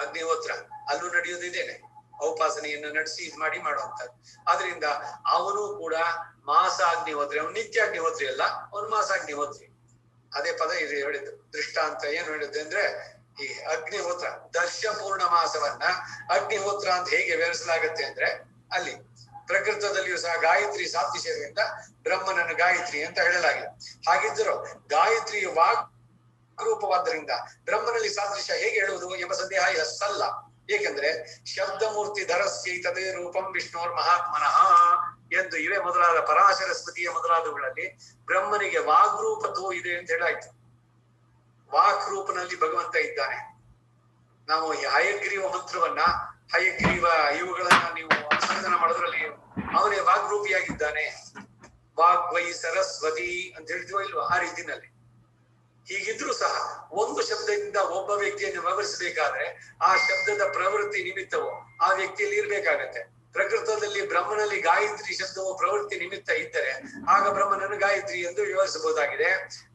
ಅಗ್ನಿಹೋತ್ರ. ಅಲ್ಲೂ ನಡೆಯೋದಿದ್ದೇನೆ ಉಪಾಸನೆಯನ್ನು ನಡೆಸಿ ಇದು ಮಾಡಿ ಮಾಡುವಂತದ್ದು. ಆದ್ರಿಂದ ಅವನು ಕೂಡ ಮಾಸ ಅಗ್ನಿಹೋತ್ರಿ. ಅವನು ನಿತ್ಯ ಅಗ್ನಿಹೋತ್ರಿ ಅಲ್ಲ, ಅವನು ಮಾಸ ಅಗ್ನಿಹೋತ್ರಿ. ಅದೇ ಪದ ಇದು ಹೇಳಿದ್ದು. ದೃಷ್ಟಾಂತ ಏನು ಹೇಳಿದ್ದು ಅಂದ್ರೆ ಈ ಅಗ್ನಿಹೋತ್ರ ದರ್ಶಪೂರ್ಣ ಮಾಸವನ್ನ ಅಗ್ನಿಹೋತ್ರ ಅಂತ ಹೇಗೆ ವ್ಯವಹರಿಸಲಾಗತ್ತೆ ಅಂದ್ರೆ ಅಲ್ಲಿ ಪ್ರಕೃತದಲ್ಲಿಯೂ ಸಹ ಗಾಯತ್ರಿ ಸಾದೃಶ್ಯದಿಂದ ಬ್ರಹ್ಮನನ್ನು ಗಾಯತ್ರಿ ಅಂತ ಹೇಳಲಾಗಿದೆ. ಹಾಗಿದ್ದರೂ ಗಾಯತ್ರಿ ವಾಗ್ ರೂಪವಾದ್ದರಿಂದ ಬ್ರಹ್ಮನಲ್ಲಿ ಸಾದೃಶ್ಯ ಹೇಗೆ ಹೇಳುವುದು ಎಂಬ ಸಂದೇಹ ಸಲ್ಲ. ಏಕೆಂದ್ರೆ ಶಬ್ದಮೂರ್ತಿ ಧರಸ್ಯೈತದೇ ರೂಪಂ ವಿಷ್ಣೋರ್ ಮಹಾತ್ಮನಃ ಎಂದು ಇವೆ ಮೊದಲಾದ ಪರಾಶರ ಸ್ಮೃತಿಯ ಮೊದಲಾದವುಗಳಲ್ಲಿ ಬ್ರಹ್ಮನಿಗೆ ವಾಗ್ರೂಪತೋ ಇದೆ ಅಂತ ಹೇಳಾಯ್ತು. ವಾಕ್ ರೂಪನಲ್ಲಿ ಭಗವಂತ ಇದ್ದಾನೆ. ನಾವು ಹಯಗ್ರೀವ ಮಂತ್ರವನ್ನ ಹಯಗ್ರೀವ ಇವುಗಳನ್ನ ನೀವು ಅನುಸಂಧಾನ ಮಾಡೋದ್ರಲ್ಲಿ ಅವನೇ ವಾಗ್ರೂಪಿಯಾಗಿದ್ದಾನೆ. ವಾಗ್ವೈ ಸರಸ್ವತಿ ಅಂತ ಹೇಳಿದ್ವೋ ಇಲ್ವಾ? ಆ ರೀತಿನಲ್ಲಿ ಹೀಗಿದ್ರು ಸಹ ಒಂದು ಶಬ್ದದಿಂದ ಒಬ್ಬ ವ್ಯಕ್ತಿಯನ್ನು ವ್ಯವಹರಿಸಬೇಕಾದ್ರೆ ಆ ಶಬ್ದದ ಪ್ರವೃತ್ತಿ ನಿಮಿತ್ತವು ಆ ವ್ಯಕ್ತಿಯಲ್ಲಿ ಇರ್ಬೇಕಾಗತ್ತೆ. ಪ್ರಕೃತದಲ್ಲಿ ಬ್ರಹ್ಮನಲ್ಲಿ ಗಾಯತ್ರಿ ಶಬ್ದವು ಪ್ರವೃತ್ತಿ ನಿಮಿತ್ತ ಇದ್ದರೆ ಆಗ ಬ್ರಹ್ಮನನ್ನು ಗಾಯತ್ರಿ ಎಂದು ವಿವರಿಸಬಹುದಾಗಿದೆ.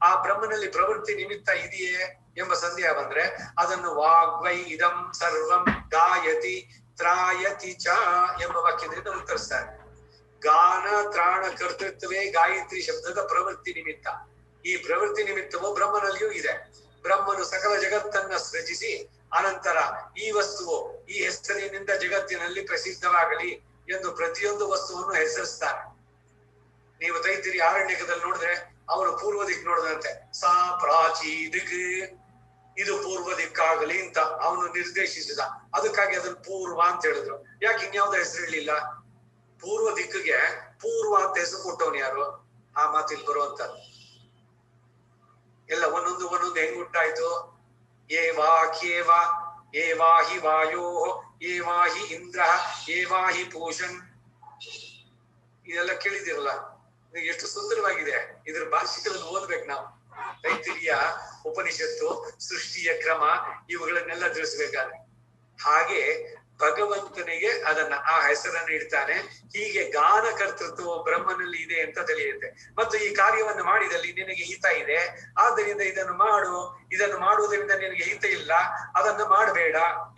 ಆ ಬ್ರಹ್ಮನಲ್ಲಿ ಪ್ರವೃತ್ತಿ ನಿಮಿತ್ತ ಇದೆಯೇ ಎಂಬ ಸಂದೇಹ ಬಂದ್ರೆ ಅದನ್ನು ವಾಗ್ವೈ ಇದಂ ಸರ್ವಂ ಗಾಯತಿ ತ್ರಾಯತಿ ಚ ಎಂಬ ವಾಕ್ಯದಿಂದ ಉತ್ತರಿಸ್ತಾರೆ. ಗಾನ ತ್ರಾಣ ಕರ್ತೃತ್ವವೇ ಗಾಯತ್ರಿ ಶಬ್ದದ ಪ್ರವೃತ್ತಿ ನಿಮಿತ್ತ. ಈ ಪ್ರವೃತ್ತಿ ನಿಮಿತ್ತವು ಬ್ರಹ್ಮನಲ್ಲಿಯೂ ಇದೆ. ಬ್ರಹ್ಮನು ಸಕಲ ಜಗತ್ತನ್ನ ಸೃಜಿಸಿ ಅನಂತರ ಈ ವಸ್ತುವು ಈ ಹೆಸರಿನಿಂದ ಜಗತ್ತಿನಲ್ಲಿ ಪ್ರಸಿದ್ಧವಾಗಲಿ ಎಂದು ಪ್ರತಿಯೊಂದು ವಸ್ತುವನ್ನು ಹೆಸರಿಸ್ತಾರೆ. ನೀವು ತೈತಿರಿ ಆರಣ್ಯಕದಲ್ಲಿ ನೋಡಿದ್ರೆ ಅವರು ಪೂರ್ವ ದಿಕ್ಕು ನೋಡಿದಂತೆ ಸಾ ಪ್ರಾಚೀ ದಿಕ್, ಇದು ಪೂರ್ವ ದಿಕ್ಕಾಗಲಿ ಅಂತ ಅವನು ನಿರ್ದೇಶಿಸಿದ. ಅದಕ್ಕಾಗಿ ಅದನ್ನು ಪೂರ್ವ ಅಂತ ಹೇಳಿದ್ರು. ಯಾಕೆ ಇನ್ಯಾವ್ದು ಹೆಸರು ಹೇಳಿಲ್ಲ? ಪೂರ್ವ ದಿಕ್ಕಿಗೆ ಪೂರ್ವ ಅಂತ ಹೆಸರು ಕೊಟ್ಟವನು ಯಾರು? ಆ ಮಾತಿಲ್ ಬರುವಂತದ್ದು ಎಲ್ಲ ಒಂದೊಂದು ಹೆಂಗ್ ಹುಟ್ಟಾಯ್ತು? ಏವಾ ಏವಾಹಿ ವಾಯೋ ಏವಾಹಿ ಇಂದ್ರ ಏವಾಹಿ ಪೂಷನ್, ಇದೆಲ್ಲ ಕೇಳಿದಿರಲ್ಲ. ಎಷ್ಟು ಸುಂದರವಾಗಿದೆ. ಇದ್ರ ಭಾಷೆಗಳನ್ನು ಓದ್ಬೇಕು ನಾವು. ತೈತಿರಿಯ ಉಪನಿಷತ್ತು, ಸೃಷ್ಟಿಯ ಕ್ರಮ, ಇವುಗಳನ್ನೆಲ್ಲ ತಿಳಿಸ್ಬೇಕಾದ್ರೆ ಹಾಗೆ ಭಗವಂತನಿಗೆ ಅದನ್ನ ಆ ಹೆಸರನ್ನು ಇಡ್ತಾನೆ. ಹೀಗೆ ಗಾನ ಕರ್ತೃತ್ವ ಬ್ರಹ್ಮನಲ್ಲಿ ಇದೆ ಅಂತ ತಿಳಿಯುತ್ತೆ. ಮತ್ತು ಈ ಕಾರ್ಯವನ್ನು ಮಾಡಿದಲ್ಲಿ ನಿನಗೆ ಹಿತ ಇದೆ, ಆದ್ದರಿಂದ ಇದನ್ನು ಮಾಡು, ಇದನ್ನು ಮಾಡುವುದರಿಂದ ನಿನಗೆ ಹಿತ ಇಲ್ಲ, ಅದನ್ನು ಮಾಡಬೇಡ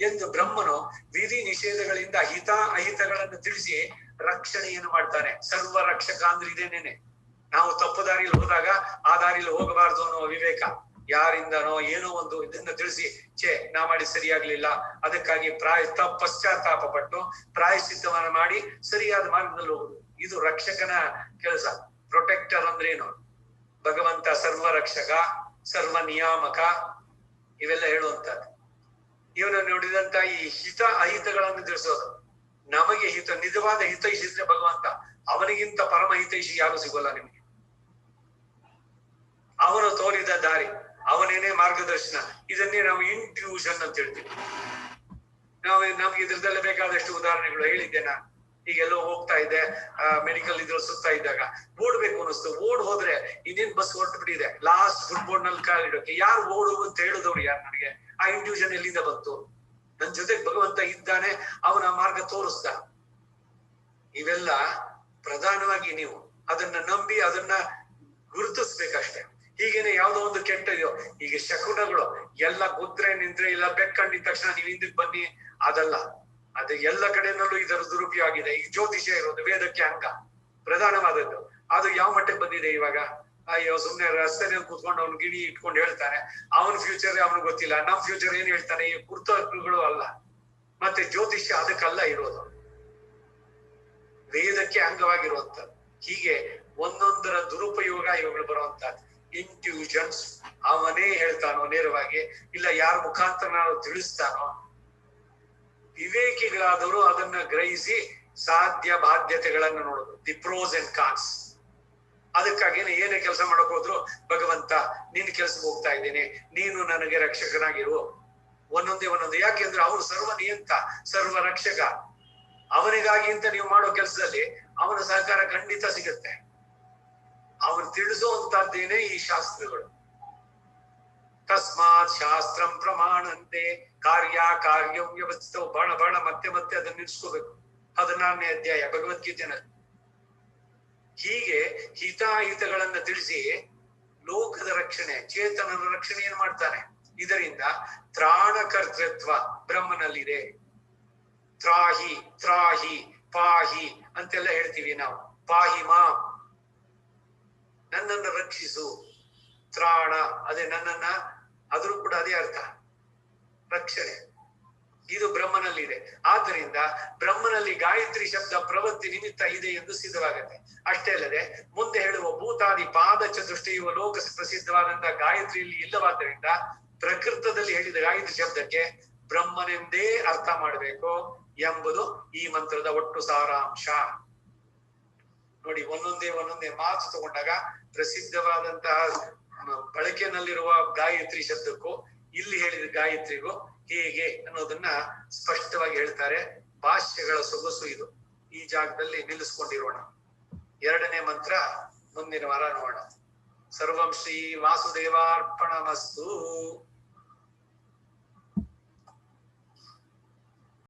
ಎಂದು ಬ್ರಹ್ಮನು ವಿಧಿ ನಿಷೇಧಗಳಿಂದ ಹಿತ ಅಹಿತಗಳನ್ನು ತಿಳಿಸಿ ರಕ್ಷಣೆಯನ್ನು ಮಾಡ್ತಾನೆ. ಸರ್ವ ರಕ್ಷಕ ಅಂದ್ರೆ ಇದೇನೇನೆ. ನಾವು ತಪ್ಪು ದಾರಿಯಲ್ಲಿ ಹೋದಾಗ ಆ ದಾರಿಯಲ್ಲಿ ಹೋಗಬಾರ್ದು ಅನ್ನೋ ವಿವೇಕ, ಯಾರಿಂದನೋ ಏನೋ ಒಂದು ಇದನ್ನ ತಿಳಿಸಿ ನಾ ಮಾಡಿ ಸರಿಯಾಗ್ಲಿಲ್ಲ, ಅದಕ್ಕಾಗಿ ಪಶ್ಚಾತ್ತಾಪ ಪಟ್ಟು ಪ್ರಾಯಶ್ಚಿತ್ತವನ್ನ ಮಾಡಿ ಸರಿಯಾದ ಮಾರ್ಗದಲ್ಲಿ ಹೋಗುದು. ಇದು ರಕ್ಷಕನ ಕೆಲಸ. ಪ್ರೊಟೆಕ್ಟರ್ ಅಂದ್ರೆ ಏನು? ಭಗವಂತ ಸರ್ವ ರಕ್ಷಕ, ಸರ್ವ ನಿಯಾಮಕ, ಇವೆಲ್ಲ ಹೇಳುವಂತದ್ದು. ಇವನು ನೋಡಿದಂತ ಈ ಹಿತ ಅಹಿತಗಳನ್ನು ತಿಳಿಸೋದು. ನಮಗೆ ಹಿತ, ನಿಜವಾದ ಹಿತೈಷಿದ್ರೆ ಭಗವಂತ. ಅವನಿಗಿಂತ ಪರಮ ಹಿತೈಷಿ ಯಾರು ಸಿಗೋಲ್ಲ ನಿಮಗೆ. ಅವನು ತೋರಿದ ದಾರಿ, ಅವನೇನೇ ಮಾರ್ಗದರ್ಶನ. ಇದನ್ನೇ ನಾವು ಇಂಟ್ಯೂಷನ್ ಅಂತ ಹೇಳ್ತೀವಿ. ನಮ್ಗೆ ಇದ್ರದ್ದೆಲ್ಲ ಬೇಕಾದಷ್ಟು ಉದಾಹರಣೆಗಳು ಹೇಳಿದ್ದೆ ನಾನು. ಈಗೆಲ್ಲೋ ಹೋಗ್ತಾ ಇದ್ದೆ, ಮೆಡಿಕಲ್ ಇದ್ರಲ್ಲಿ ಸುತ್ತಾ ಇದ್ದಾಗ ಓಡ್ಬೇಕು ಅನಿಸ್ತು. ಓಡ್ ಹೋದ್ರೆ ಇನ್ನೇನ್ ಬಸ್ ಹೊರಟು ಬಿಟ್ಟಿದೆ, ಲಾಸ್ಟ್ ಫುಟ್ಬೋರ್ಡ್ ನಲ್ಲಿ ಕಾಲಿಡೋಕೆ. ಯಾರು ಓಡು ಅಂತ ಹೇಳಿದವ್ರು ಯಾರು ನನಗೆ? ಆ ಇಂಟ್ಯೂಷನ್ ಎಲ್ಲಿಂದ ಬಂತು? ನನ್ ಜೊತೆಗೆ ಭಗವಂತ ಇದ್ದಾನೆ, ಅವನ ಮಾರ್ಗ ತೋರಿಸ್ದ. ಇವೆಲ್ಲ ಪ್ರಧಾನವಾಗಿ ನೀವು ಅದನ್ನ ನಂಬಿ ಅದನ್ನ ಗುರುತಿಸ್ಬೇಕಷ್ಟೆ. ಹೀಗೇನೆ ಯಾವ್ದೋ ಒಂದು ಕೆಟ್ಟ ಇದೆಯೋ, ಈಗ ಶಕುನಗಳು ಎಲ್ಲ ಕುದ್ರೆ ನಿಂತ್ರೆ ಇಲ್ಲ ಬೆಕ್ಕಂಡಿದ ತಕ್ಷಣ ನೀವು ಹಿಂದಕ್ಕೆ ಬನ್ನಿ, ಅದಲ್ಲ. ಅದು ಎಲ್ಲ ಕಡೆನಲ್ಲೂ ಇದರ ದುರುಪಯೋಗ ಆಗಿದೆ. ಈಗ ಜ್ಯೋತಿಷ್ಯ ಇರೋದು ವೇದಕ್ಕೆ ಅಂಗ ಪ್ರಧಾನವಾದದ್ದು. ಅದು ಯಾವ ಮಟ್ಟಕ್ಕೆ ಬಂದಿದೆ ಇವಾಗ? ಅಯ್ಯೋ, ಸುಮ್ನೆ ರಸ್ತೆಯಲ್ಲಿ ಕೂತ್ಕೊಂಡು ಅವ್ನು ಗಿಣಿ ಇಟ್ಕೊಂಡು ಹೇಳ್ತಾನೆ, ಅವನ ಫ್ಯೂಚರ್ ಅವನಿಗೆ ಗೊತ್ತಿಲ್ಲ, ನಮ್ ಫ್ಯೂಚರ್ ಏನ್ ಹೇಳ್ತಾನೆ? ಈ ಕುರ್ತಗಳು ಅಲ್ಲ. ಮತ್ತೆ ಜ್ಯೋತಿಷ್ಯ ಅದಕ್ಕಲ್ಲ ಇರೋದು, ವೇದಕ್ಕೆ ಅಂಗವಾಗಿರುವಂತದ್ದು. ಹೀಗೆ ಒಂದೊಂದರ ದುರುಪಯೋಗ ಇವುಗಳು ಬರುವಂತದ್ದು. ಇಂಟ್ಯೂಷನ್ಸ್ ಅವನೇ ಹೇಳ್ತಾನೋ ನೇರವಾಗಿ, ಇಲ್ಲ ಯಾರ ಮುಖಾಂತರ ನಾವು ತಿಳಿಸ್ತಾನೋ, ವಿವೇಕಿಗಳಾದವರು ಅದನ್ನ ಗ್ರಹಿಸಿ ಸಾಧ್ಯ ಬಾಧ್ಯತೆಗಳನ್ನು ನೋಡೋದು. ದಿ ಪ್ರೋಸ್ ಅಂಡ್ ಕಾನ್ಸ್. ಅದಕ್ಕಾಗಿ ಏನೇ ಕೆಲಸ ಮಾಡಕ್ ಹೋದ್ರು, ಭಗವಂತ ನಿನ್ ಕೆಲ್ಸಕ್ಕೆ ಹೋಗ್ತಾ ಇದ್ದೀನಿ, ನೀನು ನನಗೆ ರಕ್ಷಕನಾಗಿರು. ಒಂದೊಂದೇ. ಯಾಕೆಂದ್ರೆ ಅವನು ಸರ್ವ ನಿಯಂತ, ಸರ್ವ ರಕ್ಷಕ. ಅವನಿಗಾಗಿ ಅಂತ ನೀವು ಮಾಡೋ ಕೆಲಸದಲ್ಲಿ ಅವನ ಸಹಕಾರ ಖಂಡಿತ ಸಿಗುತ್ತೆ. ಅವನು ತಿಳಿಸುವಂತದ್ದೇನೆ ಈ ಶಾಸ್ತ್ರಗಳು. ತಸ್ಮಾತ್ ಶಾಸ್ತ್ರಂ ಪ್ರಮಾಣಂತೆ ಕಾರ್ಯಂ ವ್ಯವಸ್ಥಿತವು. ಬಹಳ ಮತ್ತೆ ಅದನ್ನ ನಿಲ್ಸ್ಕೋಬೇಕು. 14ನೇ ಅಧ್ಯಾಯ ಭಗವದ್ಗೀತೆನಲ್ಲಿ. ಹೀಗೆ ಹಿತಾಹಿತಗಳನ್ನ ತಿಳಿಸಿ ಲೋಕದ ರಕ್ಷಣೆ, ಚೇತನನ ರಕ್ಷಣೆಯನ್ನು ಮಾಡ್ತಾನೆ. ಇದರಿಂದ ತ್ರಾಣಕರ್ತೃತ್ವ ಬ್ರಹ್ಮನಲ್ಲಿದೆ. ತ್ರಾಹಿ ಪಾಹಿ ಅಂತೆಲ್ಲ ಹೇಳ್ತೀವಿ ನಾವು. ಪಾಹಿ ಮಾಂ, ನನ್ನನ್ನು ರಕ್ಷಿಸು. ತ್ರಾಣ ಅದೇ ನನ್ನನ್ನ, ಅದ್ರೂ ಕೂಡ ಅದೇ ಅರ್ಥ, ರಕ್ಷಣೆ. ಇದು ಬ್ರಹ್ಮನಲ್ಲಿದೆ. ಆದ್ದರಿಂದ ಬ್ರಹ್ಮನಲ್ಲಿ ಗಾಯತ್ರಿ ಶಬ್ದ ಪ್ರವೃತ್ತಿ ನಿಮಿತ್ತ ಇದೆ ಎಂದು ಸಿದ್ಧವಾಗುತ್ತೆ. ಅಷ್ಟೇ ಅಲ್ಲದೆ ಮುಂದೆ ಹೇಳುವ ಭೂತಾದಿ ಪಾದ ಚತುಷ್ಟಯ ಲೋಕ ಪ್ರಸಿದ್ಧವಾದಂತಹ ಗಾಯತ್ರಿಯಲ್ಲಿ ಇಲ್ಲವಾದ್ದರಿಂದ ಪ್ರಕೃತದಲ್ಲಿ ಹೇಳಿದ ಗಾಯತ್ರಿ ಶಬ್ದಕ್ಕೆ ಬ್ರಹ್ಮನೆಂದೇ ಅರ್ಥ ಮಾಡಬೇಕು ಎಂಬುದು ಈ ಮಂತ್ರದ ಒಟ್ಟು ಸಾರಾಂಶ. ನೋಡಿ, ಒಂದೊಂದೇ ಮಾತು ತಗೊಂಡಾಗ ಪ್ರಸಿದ್ಧವಾದಂತಹ ಬಳಕೆನಲ್ಲಿರುವ ಗಾಯತ್ರಿ ಶಬ್ದಕ್ಕೂ ಇಲ್ಲಿ ಹೇಳಿದ ಗಾಯತ್ರಿಗೂ ಹೇಗೆ ಅನ್ನೋದನ್ನ ಸ್ಪಷ್ಟವಾಗಿ ಹೇಳ್ತಾರೆ. ಭಾಷ್ಯಗಳ ಸೊಗಸು ಇದು. ಈ ಜಾಗದಲ್ಲಿ ನಿಲ್ಲಿಸ್ಕೊಂಡಿರೋಣ. 2ನೇ ಮಂತ್ರ ಮುಂದಿನ ವಾರ ನೋಡೋಣ. ಸರ್ವಂ ಶ್ರೀ ವಾಸುದೇವಾರ್ಪಣಮಸ್ತು.